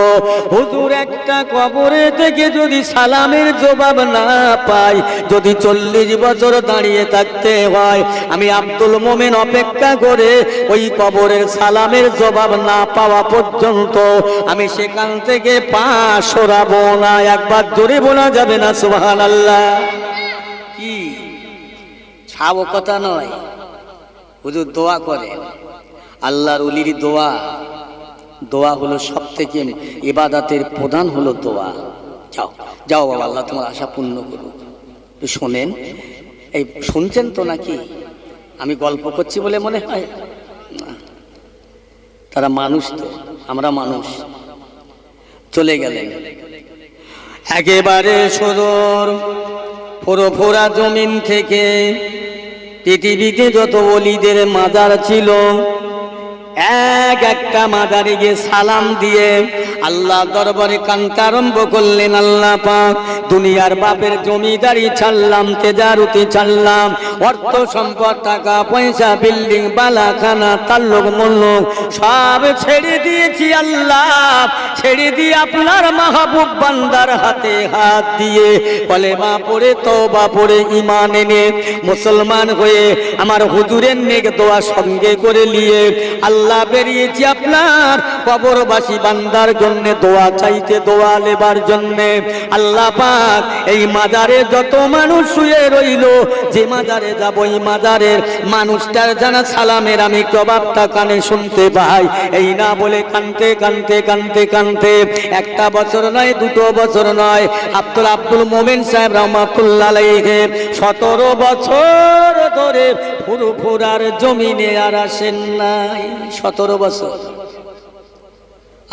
হুজুর একটা কবরে থেকে যদি সালামের জবাব না পাই, যদি 40 বছর দাঁড়িয়ে থাকতে হয়, আমি আব্দুল মোমেন অপেক্ষা করে ওই কবরের সালামের জবাব না পাওয়া পর্যন্ত আমি সেখান থেকে পা সরাবো না। একবার জোরে বলা যাবে না সুবহানাল্লাহ? কি ছাবো কথা নয়, হুজুর দোয়া করে। আল্লাহর ওলির দোয়া, দোয়া হলো সব থেকে ইবাদতের প্রধান হলো দোয়া। যাও যাও বাবা, আল্লাহ তোমার আশা পূর্ণ করুক। শোনেন, এই শুনছেন তো নাকি? আমি গল্প করছি বলে মনে হয়? তারা মানুষ তো, আমরা মানুষ। চলে গেলেন একেবারে সুদূর ফুরফুরা জমিন থেকে। পৃথিবীতে যত ওলিদের মাজার ছিল এক একটা মাজারে গিয়ে সালাম দিয়ে আল্লাহ দরবারে কান্তা আরম্ভ করলেন, আল্লাহ পাক দুনিয়ার বাপের জমিদারি ছাড়লাম, তেজারতি ছাড়লাম, অর্থ সম্পদ, টাকা পয়সা, বিল্ডিং, বালাখানা, তাল্লুক মুল্লুক সব ছেড়ে দিয়েছি আল্লাহ, ছেড়ে দিয়ে আপনার মাহবুব বান্দার হাতে হাত দিয়ে কলেমা পড়ে তওবা পড়ে ঈমান এনে মুসলমান হয়ে আমার হুজুরের নেক দোয়া সঙ্গে করে নিয়ে আল্লাহ বেরিয়েছি আপনার কবরবাসী বান্দার জন্য দোয়া চাইতে, দোয়া লেবার জন্য। আল্লাহ পাক এই মাজারে যত মানুষ শুয়ে রইল, যে মাজারে যাব এই মাজারের মানুষটার জানা সালামের আমি জবাবটা কানে শুনতে পাই। এই না বলে কানতে কানতে কানতে কানতে একটা বছর নয়, 2 বছর নয়, আব্দুল মোমেন সাহেব রহমাতুল্লাহ আলাইহি 17 বছর ধরে ফুরফুরার জমিনে আর আসেন নাই। 17 বছর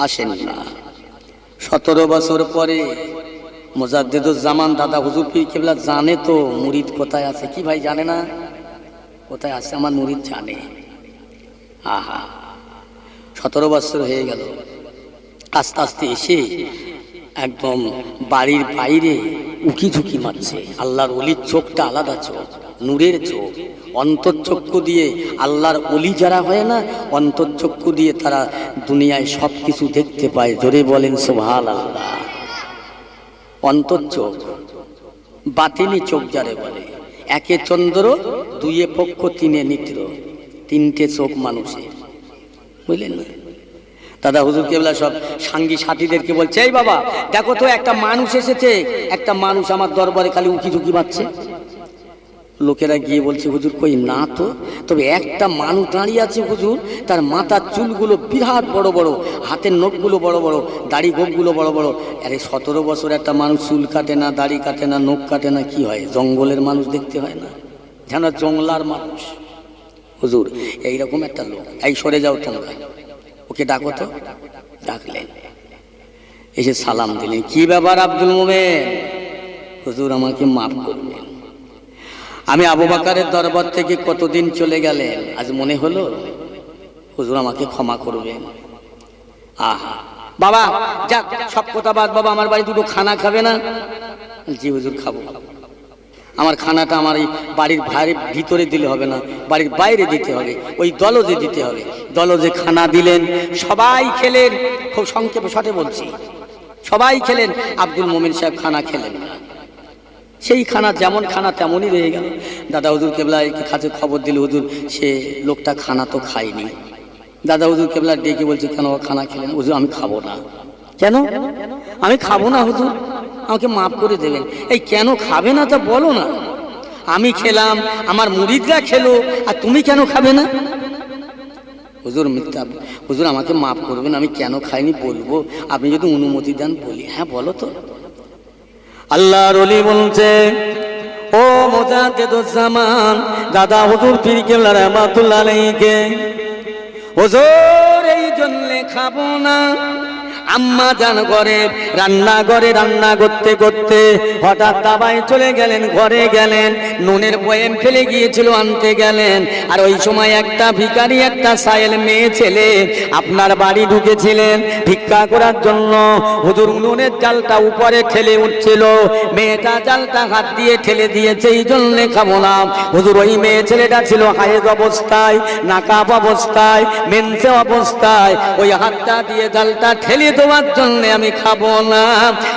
আসেন না। 17 বছর পরে মুজাদ্দিদুজ্জামান দাদা হুজুর পীর কেবলা জানে তো মুরিদ কোথায় আছে। কি ভাই জানে না কোথায় আছে? আমার মুরিদ জানে। আহা, 17 বছর হয়ে গেল। আস্তে আস্তে এসে একদম বাড়ির বাইরে উকি ঝুঁকি মারছে। আল্লাহর ওলির চোখটা আলাদা চোখ, নূরের চোখ। অন্তর্চক্ষু দিয়ে আল্লাহর ওলি যারা হয় না, অন্তর্চক্ষু দিয়ে তারা দুনিয়ায় সব কিছু দেখতে পায়। জোরে বলেন সুবহানাল্লাহ। অন্তর্চোখ, বাতিনি চোখ যারে বলে। একে চন্দ্র, দুইয়ে পক্ষ, তিনে নিত্র, তিনটে চোখ মানুষের, বুঝলেন না? দাদা হুজুর কেবলা সব সাঙ্গী সাথীদেরকে বলছে, এই বাবা দেখো তো একটা মানুষ এসেছে, একটা মানুষ আমার দরবারে খালি উকি ঝুঁকি মারছে। লোকেরা গিয়ে বলছে, হুজুর কই না তো, তবে একটা মানুষ দাঁড়িয়ে আছে হুজুর, তার মাথার চুলগুলো বিরাট বড় বড়, হাতের নখগুলো বড় বড়, দাড়ি গোপগুলো বড় বড়। আরে 17 বছর একটা মানুষ চুল কাটে না, দাড়ি কাটে না, নখ কাটে না, কি হয়? জঙ্গলের মানুষ দেখতে হয় না? যেন জঙ্গলার মানুষ হুজুর এইরকম একটা লোক। এই সরে যাও তোমরা, ওকে ডাকো তো। ডাকলেন, এসে সালাম দিলেন। কি ব্যাপার আব্দুল মোমেন? হুজুর আমাকে মাফ করবেন, আমি আবু বকরের দরবার থেকে কতদিন চলে গেলেন, আজ মনে হলো হুজুর আমাকে ক্ষমা করবেন। আহা বাবা যাক, সব কথা বাদ, বাবা আমার বাড়ি দুটো খানা খাবে না? জি হুজুর খাবো। আমার খানাটা আমার এই বাড়ির ভিতরে দিলে হবে না, বাড়ির বাইরে দিতে হবে, ওই দলজে দিতে হবে। দলজে খানা দিলেন, সবাই খেলেন। খুব সংক্ষেপে শর্টে বলছি, সবাই খেলেন। আব্দুল মোমেন সাহেব খানা খেলেন না। সেই খানা যেমন খানা তেমনই রয়ে গেল। দাদা হুজুর কেবলা কাছে খবর দিল, হুজুর সে লোকটা খানা তো খায়নি। দাদা হুজুর কেবলা ডেকে বলছে, কেন খানা খেলেন? হুজুর আমি খাবো না। কেন? আমি খাবো না হুজুর, আমাকে মাফ করে দেবেন। এই কেন খাবে না তা বলো না। আমি খেলাম, আমার মুরিদরা খেলো, আর তুমি কেন খাবে না? হুজুর মিথ্যা, হুজুর আমাকে মাফ করবেন, আমি কেন খাইনি বলবো, আপনি যদি অনুমতি দেন বলি। হ্যাঁ বলো তো। আল্লাহর ওলি বলছে, ও মুজাদ্দিদুজ্জামান দাদা হুজুর পীর কেবলা রাহমাতুল্লাহ আলাইহি, হুজুর এই জন্য খাবো না। আম্মা জান রান্নাঘরে রান্না করতে করতে হঠাৎ দাবায় চলে গেলেন, ঘরে গেলেন, নুনের বয়াম ফেলে গিয়েছিল, আনতে গেলেন। আর ওই সময় একটা ভিখারি, একটা সায়েল মেয়ে ছেলে আপনার বাড়ি ঢুকেছিলেন ভিক্ষা করার জন্য। হুজুর নুনের জালটা উপরে ঠেলে উঠছিল, মেয়েটা জালটা হাত দিয়ে ঠেলে দিয়েছে, এই জন্যে খাবো না। হুজুর ওই মেয়ে ছেলেটা ছিল হায়েজ অবস্থায়, নাকাব অবস্থায়, মেনসে অবস্থায়, ওই হাতটা দিয়ে জালটা ঠেলে দেওয়ার জন্য আমি খাবো না।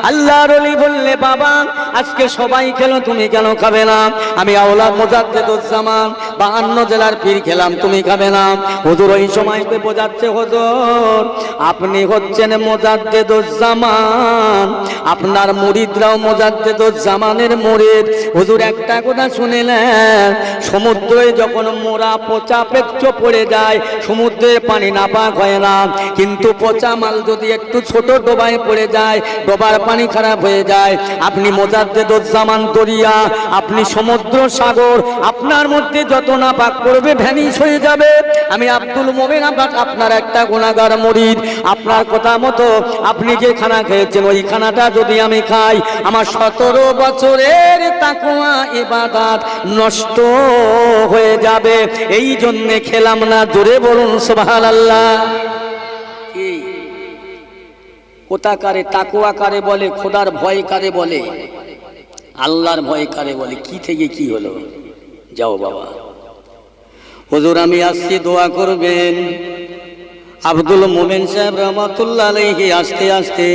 আল্লাহর ওলি বললে, বাবা আজকে সবাই খেলো, তুমি কেন খাবে না? আমি আওলাদ মুজাদ্দিদুজ্জামান 52 জেলার পীর খেলাম, তুমি খাবে না? হুজুর ওই সময়কে বোঝাচ্ছে, হুজুর আপনি হচ্ছেন মুজাদ্দিদুজ্জামান, আপনার মুরিদরাও মুজাদ্দিদুজ্জামানের মুরিদ। হুজুর একটা কথা শুনিলেন, সমুদ্রে যখন মোরা পচা পেচ্ছ পড়ে যায়, সমুদ্রের পানি নাপাক হয় না, কিন্তু পচা মাল যদি একটু ছোট ডোবায় পড়ে যায়, ডোবার পানি খারাপ হয়ে যায়। আপনি মুজাদ্দিদুজ্জামান দরিয়া, আপনি সমুদ্র সাগর, আপনার মধ্যে যত না পাক করবে ভ্যানিশ হয়ে যাবে। আমি আব্দুল মোমেন আপনার একটা গুনাহগার মুরিদ, আপনার কথা মতো আপনি যে খানা খেয়েছেন ওই খানাটা যদি আমি খাই, আমার 17 বছরের তাকওয়া ইবাদত নষ্ট হয়ে যাবে, এই জন্যে খেলাম না। জোরে বলুন সুবহানাল্লাহ। কি কোথা কারে তাকওয়া কারে বলে, খোদার ভয় কারে বলে, আল্লাহর ভয় কারে বলে? কি থেকে কি হলো? যাও বাবা, হুজুর আমি আসছি, দোয়া করবেন। আব্দুল মোমেন সাহেব রহমাতুল্লাহ আলাইহি আস্তে আস্তে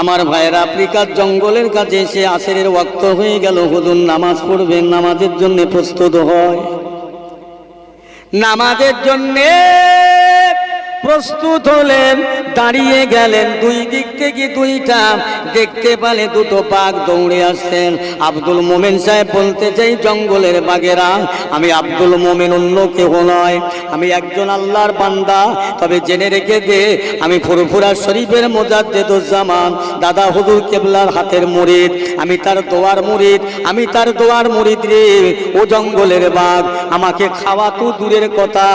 আমার ভাইয়েরা আফ্রিকার জঙ্গলের কাছে এসে আসরের ওয়াক্ত হয়ে গেল। হুজুর নামাজ পড়বেন, নামাজের জন্য প্রস্তুত হয়। নামাজের জন্যে প্রস্তুত হলেন, দাঁড়িয়ে গেলেন, দুই দিক থেকে দুইটা দেখতে পেলে দুটো বাঘ দৌড়ে আসছেন। আব্দুল মোমেন সাহেব বলতে চাই, জঙ্গলের বাঘেরা, আমি আব্দুল মোমেন অন্য কেউ নয়, আমি একজন আল্লাহর বান্দা। তবে জেনে রেখে দে, আমি ফুরফুরা শরীফের মুজাদ্দিদুজ্জামান দাদা হুজুর কেবলার হাতের মুরিদ, আমি তার দোয়ার মুরিদ, আমি তার দোয়ার মুরিদ রে। ও জঙ্গলের বাঘ, আমাকে খাওয়া তো দূরের কথা,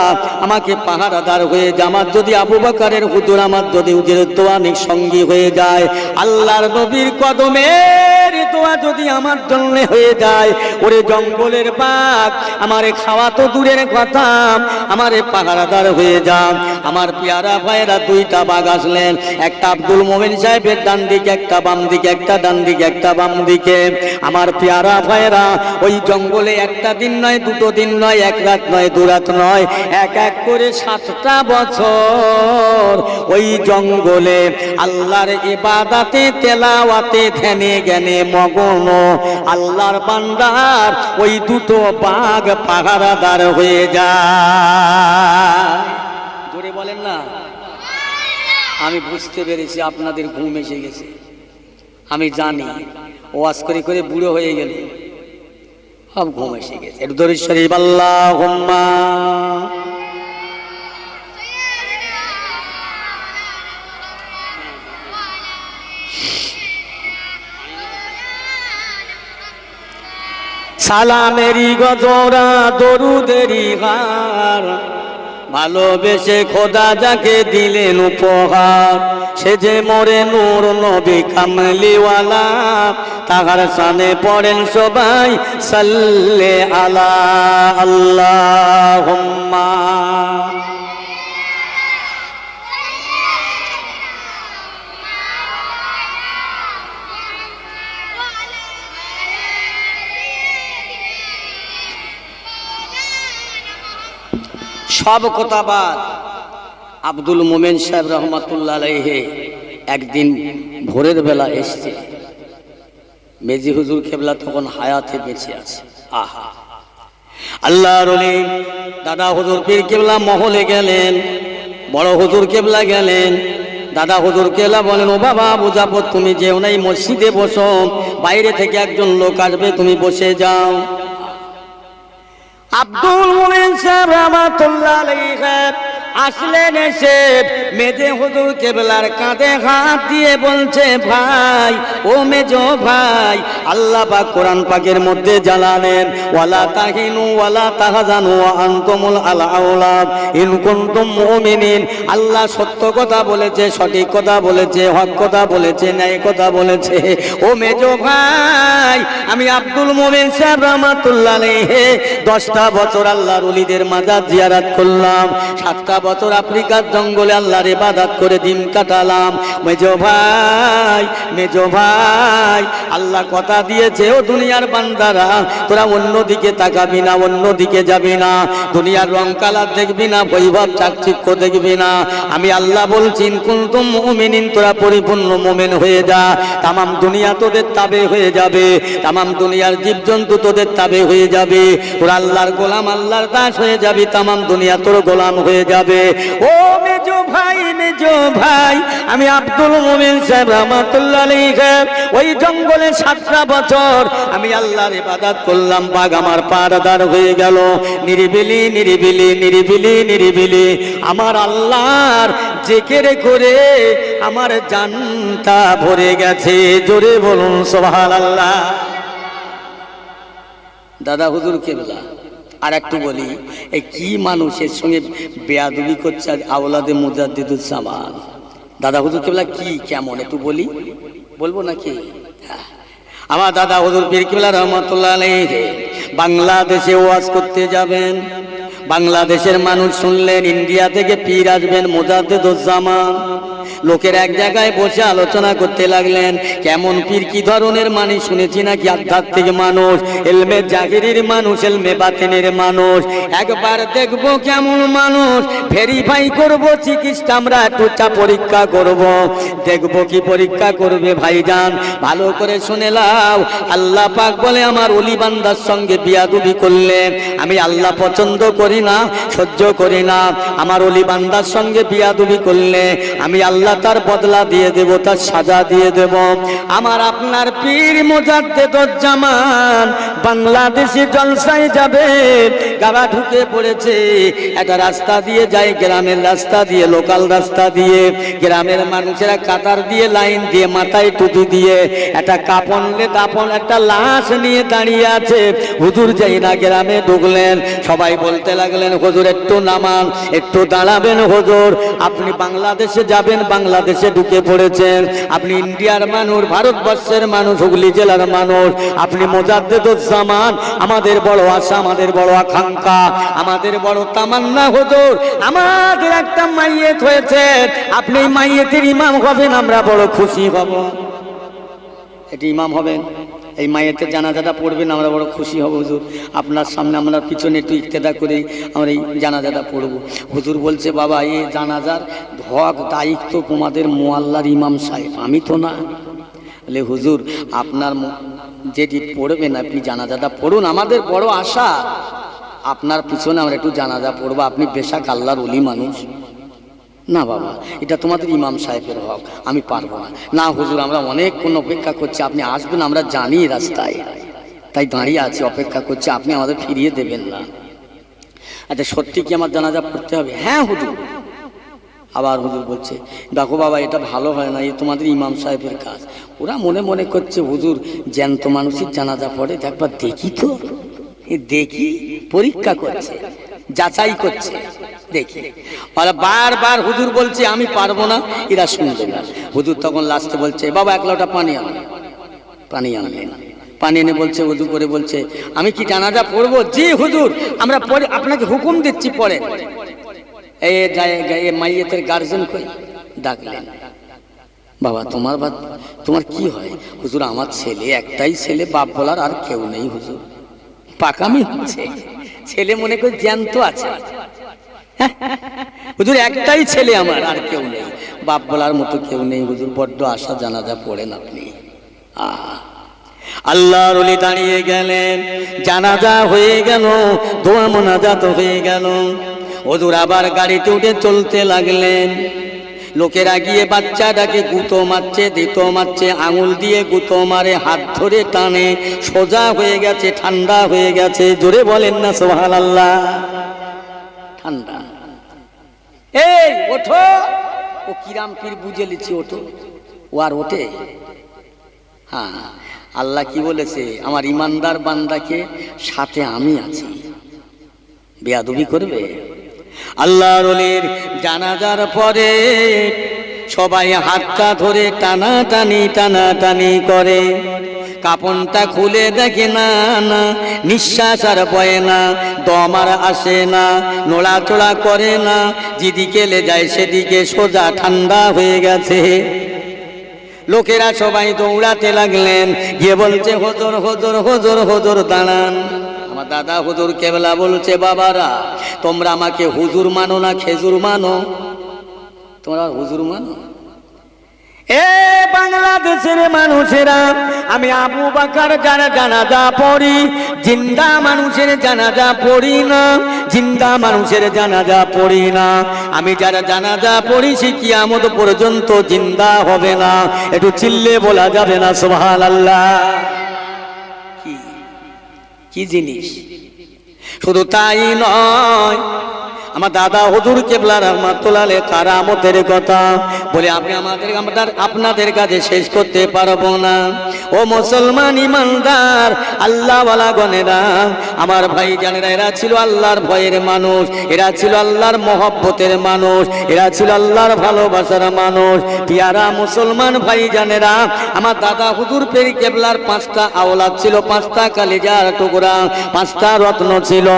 আমাকে পাহারাদার হয়ে জামাত যদি আবু বকরের হুজুর, আমার যদি হুজুরের দোয়া নিক সঙ্গী হয়ে যায়, আল্লাহর নবীর কদমের দোয়া যদি আমার জন্য হয়ে যায়, ওরে জঙ্গলের বাঘ আমারে খাওয়া তো দূরের কথা, আমারে পাহারাদার হয়ে যান। আমার পেয়ারা ভাইরা দুইটা বাঘ আসলেন, একটা আব্দুল মোমেন সাহেবের ডান দিকে, একটা বাম দিকে, একটা ডান দিকে, একটা বাম দিকে। আমার পেয়ারা ভাইরা ওই জঙ্গলে একটা দিন নয়, দুটো দিন নয়, এক রাত নয়, দু রাত নয়, এক এক করে 7টা বছর ওই জঙ্গলে আল্লাহর ইবাদতে, তেলাওয়াতে, ধ্যানে জ্ঞানে মগ্ন আল্লাহর বান্দার ওই দুটো বাঘ পাহারাদার হয়ে যায়। জোরে বলেন না। আমি বুঝতে পেরেছি আপনাদের ঘুম এসে গেছে, আমি জানি। ওয়াজ করে করে বুড়ো হয়ে গেলে সব ঘুম এসে গেছে। একটু দরুদ শরীফ আল্লাহুম্মা। সালামেরি গজরা দরুদেরি গার, ভালোবেসে খোদা যাকে দিলেন উপহার, সে যে মোরে নূর নবী কামলিওয়ালা, তাহার সানে পড়েন সবাই সাল্লে আলা আল্লাহুম্মা। সব কথা বাদ, আব্দুল মোমেন সাহেব রহমাতুল্লাহ আলাইহি একদিন ভোরের বেলা এসছে। মেজি হুজুর কেবলা তখন হায়াতে বেঁচে আছে। আহা, আল্লাহর ওলি দাদা হুজুর পীর কেবলা মহলে গেলেন, বড় হুজুর কেবলা গেলেন। দাদা হুজুর কেবলা বলেন, ও বাবা মুজাফর, তুমি যেও নাই, মসজিদে বসো, বাইরে থেকে একজন লোক আসবে, তুমি বসে যাও। আব্দুল মোমেন সাহেব রহমাতুল্লাহ আলাইহি আসলেন, এসে মেজে হুজুর কেবলার কাঁধে হাত দিয়ে বলছে, ভাই ও মেজো ভাই, আল্লাহ পাক কোরআন পাকের মধ্যে জানালেন, ওয়ালা তাহিনু ওয়ালা তাহজানু ওয়া আনতুমুল আলাউলা ইন কুনতুম মুমিনিন। আল্লাহ সত্য কথা বলেছে, সঠিক কথা বলেছে, হক কথা বলেছে, ন্যায় কথা বলেছে। ও মেজো ভাই, আমি আব্দুল মোমেন সাহেব রহমাতুল্লাহ আলাইহি 10টা বছর আল্লাহর ওলিদের মাজার জিয়ারত করলাম, 7টা বছর আফ্রিকার জঙ্গলে আল্লাহর ইবাদত করে দিন কাটালাম। মেজো ভাই, মেজো ভাই, আল্লাহ কথা দিয়েছে, ও দুনিয়ার বান্দারা, তোরা অন্যদিকে তাকাবি না, অন্যদিকে যাবি না, দুনিয়ার রং কালার দেখবি না, বৈভব চাকচিক্য দেখবি না। আমি আল্লাহ বলছি, কুনতুম মুমিনিন, তোরা পরিপূর্ণ মুমিন হয়ে যা। তামাম দুনিয়া তোদের তাবে হয়ে যাবে, তামাম দুনিয়ার জীবজন্তু তোদের তাবে হয়ে যাবে, তোরা আল্লাহর গোলাম, আল্লাহর দাস হয়ে যাবি, তামাম দুনিয়া তোর গোলাম হয়ে যাবে। ও মেজো ভাই, মেজো ভাই, আমি আব্দুল মোমেন সাহেব রহমাতুল্লাহ আলাইহি ওই জঙ্গলে 7টা বছর আমি আল্লাহর ইবাদত করলাম, বাঘ আমার পাহারাদার হয়ে গেল। নিরিবিলি নিরিবিলি নিরিবিলি নিরিবিলি আমার আল্লাহর জিকির করে আমার জানটা ভরে গেছে। জোরে বলুন সুবহানাল্লাহ। দাদা হুজুর কেবলা আর একটু বলি, এই কি মানুষের সঙ্গে বেয়াদবি করছে আওলাদে মুজাদ্দিদুজ্জামান। দাদা হুজুর কেবলা কি কেমন একটু বলি, বলবো নাকি? আমার দাদা হুজুর পীর কেবলা রহমাতুল্লাহ আলাইহি বাংলাদেশে ওয়াজ করতে যাবেন। বাংলাদেশের মানুষ শুনলেন ইন্ডিয়া থেকে পীর আসবেন মুজাদ্দিদুজ্জামান। লোকের এক জায়গায় বসে আলোচনা করতে লাগলেন, কেমন পীর, কি ধরনের মানুষ, শুনেছি নাকি আধ্যাত্মিক মানুষ, এলমে জাহিরির মানুষ, এলমে বাতিনের মানুষ। একবার দেখবো কেমন মানুষ, ভেরিফাই করবো, চিকিৎসা আমরা টুচা পরীক্ষা করব। দেখবো কি পরীক্ষা করবে ভাইজান, ভালো করে শুনে লাও। আল্লাহ পাক বলে, আমার ওলি বান্দার সঙ্গে বিয়াদবি করলে আমি আল্লাহ পছন্দ করি না, সহ্য করি না। আমার ওলি বান্দার সঙ্গে বিয়াদবি করলে আমি আল্লাহ তার বদলা দিয়ে দেব, তার সাজা দিয়ে দেব। আমার আপনার পীর মুজাদ্দিদুজ্জামান বাংলাদেশে জলসায় যাবে, গাড়া ঢুকে পড়েছে। একটা রাস্তা দিয়ে যায়, গ্রামের রাস্তা দিয়ে, লোকাল রাস্তা দিয়ে। গ্রামের মানুষেরা কাতার দিয়ে, লাইন দিয়ে, মাথায় টুপি দিয়ে, একটা কাপড়লে দাপন, একটা লাশ নিয়ে দাঁড়িয়ে আছে। হুজুর যাই না গ্রামে ঢুকলেন, সবাই বলতে লাগলেন, হুজুর একটু নামান, একটু দাঁড়াবেন হুজুর, আপনি বাংলাদেশে যাবেন, বাংলাদেশে ঢুকে পড়েছেন। আপনি ইন্ডিয়ার মানুষ, ভারতবর্ষের মানুষ, হুগলি জেলার মানুষ, আপনি মুজাদ্দেদুজ্জামান। আমাদের বড় আশা, আমাদের বড় আকাঙ্ক্ষা, আমাদের বড় তামান্না হুজুর, আমাদের একটা মাইয়েত হয়েছে, আপনি মাইয়েতের ইমাম হবেন, আমরা বড় খুশি হব। এটি ইমাম হবেন, এই মাইয়েতের জানাজাটা পড়বেন, আমরা বড় খুশি হব হুজুর। আপনার সামনে, আমরা পিছনে একটু ইক্তেদা করে আমরা এই জানাজাটা পড়ব। হুজুর বলছে, বাবা এই জানাজার হক দায়িত্ব তোমাদের মোয়াল্লার ইমাম সাহেব, আমি তো না। বলে হুজুর আপনার যেটি পড়বেন, আপনি জানাজাটা পড়ুন, আমাদের বড় আশা আপনার পিছনে আমরা একটু জানাজা পড়বো, আপনি বেশাক আল্লাহর ওলি মানুষ। না বাবা, এটা তোমাদের ইমাম সাহেবের হক, আমি পারবো না। না হুজুর, আমরা অনেকক্ষণ অপেক্ষা করছি, আপনি আসবেন, আমরা জানি রাস্তায়, তাই দাঁড়িয়ে আছি, অপেক্ষা করছি, আপনি আমাদের ফিরিয়ে দেবেন না। আচ্ছা সত্যি কি আমার জানাজা পড়তে হবে? হ্যাঁ হুজুর। আবার হুজুর বলছে, দেখো বাবা এটা ভালো হয় না, এ তোমাদের ইমাম সাহেবের কাজ। ওরা মনে মনে করছে, হুজুর জ্যান্ত মানুষের জানাজা পড়ে, একবার দেখি তো, দেখি, পরীক্ষা করছে, যাচাই করছে, দেখি। বারবার হুজুর বলছে আমি পারবো না, এরা শুনবে না। হুজুর তখন লাস্টে বলছে, বাবা এক লোটা পানি আনো। পানি আনলেন, পানি এনে বলছে, হুজুর করে বলছে, আমি কি জানাজা পড়বো? জি হুজুর, আমরা পড়ে আপনাকে হুকুম দিচ্ছি, পড়ে। এই মাইয়েতের গার্জেন কই? ডাকলেন, বাবা তোমার কি হয়? হুজুর আমার ছেলে, একটাই ছেলে, বাপ বলার আর কেউ নেই হুজুর। পাকামি হচ্ছে, ছেলে মনে করে জ্যান্ত আছে। হুজুর একটাই ছেলে আমার, আর কেউ নেই, বাপ বলার মতো কেউ নেই হুজুর, বড্ড আশা, জানাজা পড়েন আপনি। আল্লাহর ওলি দাঁড়িয়ে গেলেন, জানাজা হয়ে গেল, দোয়া মোনাজাত হয়ে গেল। হুজুর আবার গাড়িতে উঠে চলতে লাগলেন। লোকেরা গিয়ে বাচ্চাটাকে গুঁতো মারছে, দিত মারছে, আঙুল দিয়ে গুঁতো মারে, হাত ধরে টানে, সোজা হয়ে গেছে, ঠান্ডা হয়ে গেছে। জোরে বলেন না সুবহানাল্লাহ। ঠান্ডা। এই ওঠো, ও কিরাম পীর বুঝে লিছি, ওঠো। ও আর ওঠে? হ্যাঁ, আল্লাহ কি বলেছে, আমার ইমানদার বান্দাকে সাথে আমি আছি, বেয়াদবি করবে? আল্লাহর ওলির জানাজার পরে সবাই হাতটা ধরে টানাটানি টানাটানি করে, কাপড়টা খুলে দেখে না, না নিঃশ্বাস আর বয় না, দম আর আসে না, নড়াচড়া করে না, যেদিকে লে যায় সেদিকে সোজা, ঠান্ডা হয়ে গেছে। লোকেরা সবাই দৌড়াতে লাগলেন, গিয়ে বলছে, হুজুর হুজুর হুজুর হুজুর দাঁড়ান। আমার দাদা হুজুর কেবলা বলছে, বাবারা তোমরা আমাকে হুজুর মানো না খেজুর মানো? তোমরা হুজুর মানো? এ বাংলাদেশের মানুষেরা, আমি আবু বকর যার জানাজা পড়ি, জিন্দা মানুষের জানাজা পড়ি না, জিন্দা মানুষের জানাজা পড়ি না। আমি যারা জানাজা পড়ি সে কিয়ামত পর্যন্ত জিন্দা হবে না। একটু চিল্লে বলা যাবে না সুবহানাল্লাহ? কি জিনিস? শুধু তাই নয়, আমার দাদা হুজুর কেবলা রাহমাতুল্লাহ আলাইহি কারামতের কথা বলে আমি আপনাদের কাছে শেষ করতে পারবো না। ও মুসলমান ইমানদার আল্লাহওয়ালা গণেরা, আমার ভাই জানেরা, এরা ছিল আল্লাহর ভয়ের মানুষ, এরা ছিল আল্লাহর মহব্বতের মানুষ, এরা ছিল আল্লাহর ভালোবাসার মানুষ। পিয়ারা মুসলমান ভাই জানেরা, আমার দাদা হুজুর পীর কেবলার 5টা আওলাদ ছিল, 5টা কালিজার টুকরা, 5টা রত্ন ছিল।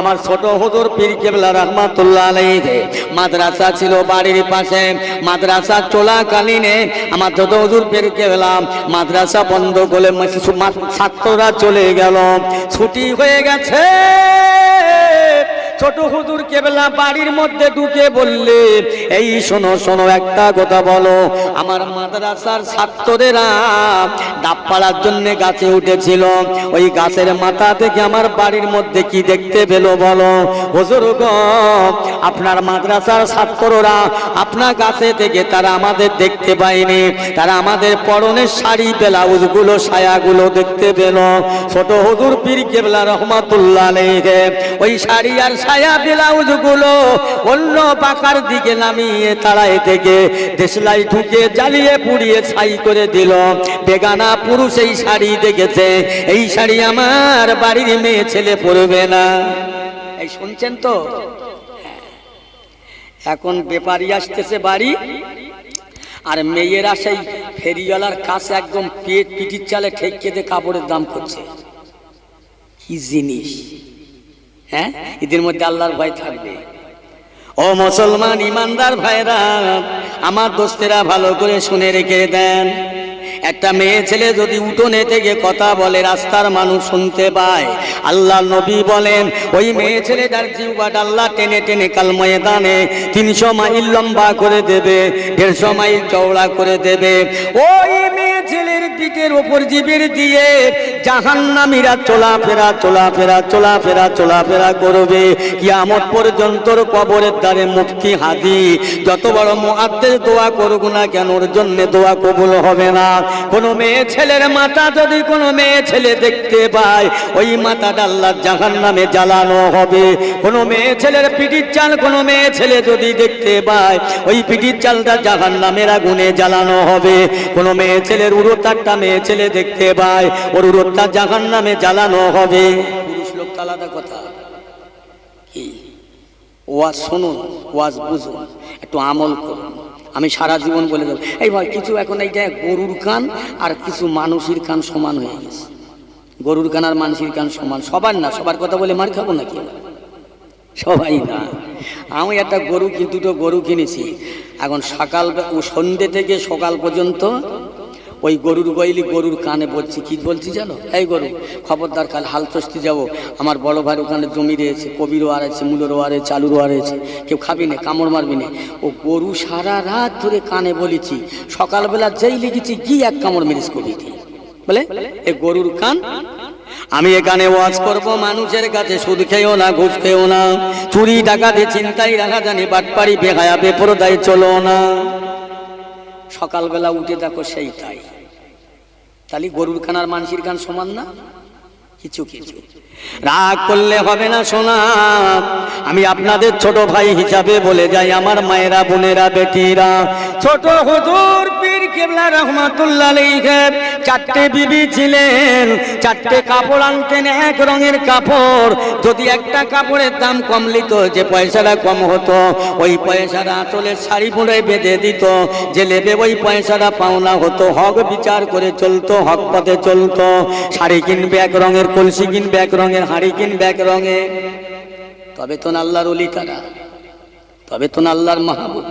আমার ছোট হুজুর পীর কেবলা রাহমাতুল্লাহ আলাইহি মাদ্রাসা ছিল বাড়ির পাশে। মাদ্রাসা চলাকালীনে আমার ছোট হুজুর পীর কেবলা মাদ্রাসা বন্ধ করে ছাত্ররা চলে গেল, ছুটি হয়ে গেছে, ছোট হুজুর কেবলা বাড়ির মধ্যে ঢুকে বললে, এই শোনো শোনো একটা কথা বলো, আমার মাদ্রাসার ছাত্ররা ডাব পাড়ার জন্য গাছে উঠেছিল, ওই গাছের মাথা থেকে আমার বাড়ির মধ্যে কি দেখতে পেলো বলো? হুজুর গো, আপনার মাদ্রাসার ছাত্ররা আপনার গাছে থেকে তারা আমাদের দেখতে পায়নি, তারা আমাদের পরনের শাড়ি ব্লাউজগুলো ছায়াগুলো দেখতে পেল। ছোট হুজুর পীর কেবলা রহমাতুল্লাহ আলাইহি ওই শাড়ি আর ছায়া ব্লাউজগুলো অন্য পাকার দিকে নামিয়ে তাড়াই থেকে দেশলাই ঢুকে জ্বালিয়ে পুড়িয়ে ছাই করে দিল। বেগানা পুরুষ এই শাড়ি দেখেছে, এই শাড়ি আমার বাড়ির মেয়ে ছেলে পরবে না। এই শুনছেন তো? এখন ব্যাপারী আসতেছে বাড়ি, আর মেয়েরা সেই ফেরিওয়ালার কাছে একদম পেট পিটির চালে ঠেকিয়ে দিয়ে কাপড়ের দাম করছে। কি জিনিস! হ্যাঁ, এদের মধ্যে আল্লাহর ভয় থাকবে? ও মুসলমান ইমানদার ভাইরা, আমার দোস্তেরা ভালো করে শুনে রেখে দেন, একটা মেয়ে ছেলে যদি উঠোনে থেকে কথা বলে রাস্তার মানুষ শুনতে পায়, আল্লাহ নবী বলেন ওই মেয়ে ছেলেটার জিহ্বাটা আল্লাহ টেনে টেনে কাল ময়দানে 300 মাইল লম্বা করে দেবে, 150 মাইল চওড়া করে দেবে। ওই মেয়ে ছেলের পিঠের ওপর জিবির দিয়ে জাহান্নামীরা চলাফেরা করবে কিয়ামত পর্যন্ত। কবরের দ্বারে মুফতি হাদি যত বড় মুআদ্দিস দোয়া করুক না কেন, ওর জন্য দোয়া কবুল হবে না। কোন মেয়ে ছেলের মাথা যদি কোন মেয়ে ছেলে দেখতে পায়, ওই মাথাটা আল্লাহ জাহান্নামে জ্বালানো হবে। কোন মেয়ে ছেলের পিঠির চাল কোন মেয়ে ছেলে যদি দেখতে পায়, ওই পিঠির চালটা জাহান্নামের আগুনে জ্বালানো হবে। কোন মেয়ে ছেলের উরুতারটা মেয়ে ছেলে দেখতে পায়, ওর উরুতটা জাহান্নামে জ্বালানো হবে। পুরুষ লোক আলাদা কথা। কি ওয়াজ শুনুন, ওয়াজ বুঝুন, একটু আমল করুন। আমি সারা জীবন বলে দেব, এই ভাই কিছু এখন এইটা গরুর কান আর কিছু মানুষের কান সমান হয়ে গেছে। গরুর কান আর মানুষের কান সমান, সবার না। সবার কথা বলে মার খাবো নাকি? সবাই না। আমি একটা গরু দুটো গরু কিনেছি, এখন সকাল সন্ধ্যে থেকে সকাল পর্যন্ত ওই গরুর গইলি গরুর কানে বলছি, কি বলছি জানো? এই গরু খবরদার, কাল হাল চষতে যাবো, আমার বড় ভাইয়ের ওখানে জমি রয়েছে, কবিরও আরেছে, মূলেরও আরেছে, আলুরও আরেছে, কেউ খাবি না, কামড় মারবি না। ও গরু সারা রাত ধরে কানে বলেছি, সকালবেলা যেই লিখেছি গিয়ে এক কামড় মেরিস কবিটি বলে এ গরুর কান। আমি এখানে ওয়াজ করব, মানুষের কাছে সুদ খেয়েও না, ঘুষ খেয়েও না, চুরি ডাকাতি চিন্তাই রাখা জানি, বাটপাড়ি বেহায়া বেপরদায় চলো না। সকালবেলা উঠে দেখো সেই তাই। তাহলে গরুর কান আর মানুষের কান সমান না? কিছু কিছু রাগ করলে হবে না শোনা। আমি আপনাদের ছোট ভাই হিসাবে বলে যাই, আমার মায়েরা, বোনেরা, বেটিরা, ছোট হুজুর পীর কেবলা রহমাতুল্লাহ আলাইহি 4টে বিবি ছিলেন, 4টে কাপড় আনতেন, এক রঙের কাপড়। যদি একটা কাপড়ের দাম কম নিত, যে পয়সাটা কম হতো, ওই পয়সাটা আঁচলের শাড়ি পরে বেঁধে দিত, যে নেবে ওই পয়সাটা পাওনা হতো। হক বিচার করে চলতো, হক পথে চলতো। শাড়ি কিনবে এক রঙের, কলসি কিনবে এক রঙের, হাঁড়ি কিনবে এক রঙের। তবে তো আল্লাহর ওলি তারা, তবে তো আল্লাহর মাহবুব।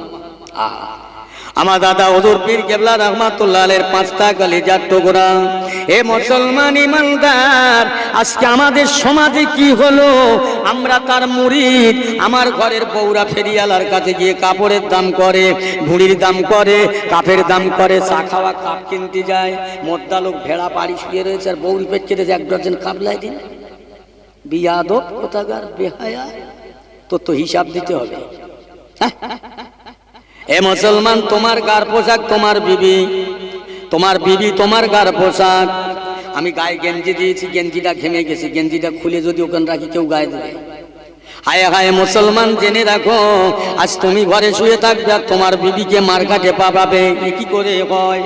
আমার দাদা হুজুর পীর কেবলা রহমাতুল্লাহ আলাইহির 5টা কলিজার টুকরা। এ মুসলমান ইমানদার, আজকে আমাদের সমাজে কি হলো? আমরা তার মুরিদ। আমার ঘরের বউরা ফেরিয়ালার কাছে গিয়ে কাপড়ের দাম করে, ভুঁড়ির দাম করে, কাপের দাম করে, চা খাওয়া কাপ কিনতে যায়। মোদ্দা লোক ভেড়া পাড়ি শুয়ে রয়েছে, আর বউরি পেট কেটে 1 ডজন কাপ লাই দিন। বিয়াদব কোথাকার, বেহায়া। তো হিসাব দিতে হবে। এ মুসলমান, তোমার গার পোশাক তোমার বিবি, তোমার বিবি তোমার গার পোশাক। আমি গায়ে গেঞ্জি দিয়েছি, গেঞ্জিটা ঘেমে গেছে, গেঞ্জিটা খুলে যদি ওখানে রাখি কেউ গায়ে দেবে। হায় হায় মুসলমান, জেনে রাখো, আজ তুমি ঘরে শুয়ে থাকবে আর তোমার বিবিকে মার কাটে পাবে। কি করে হয়?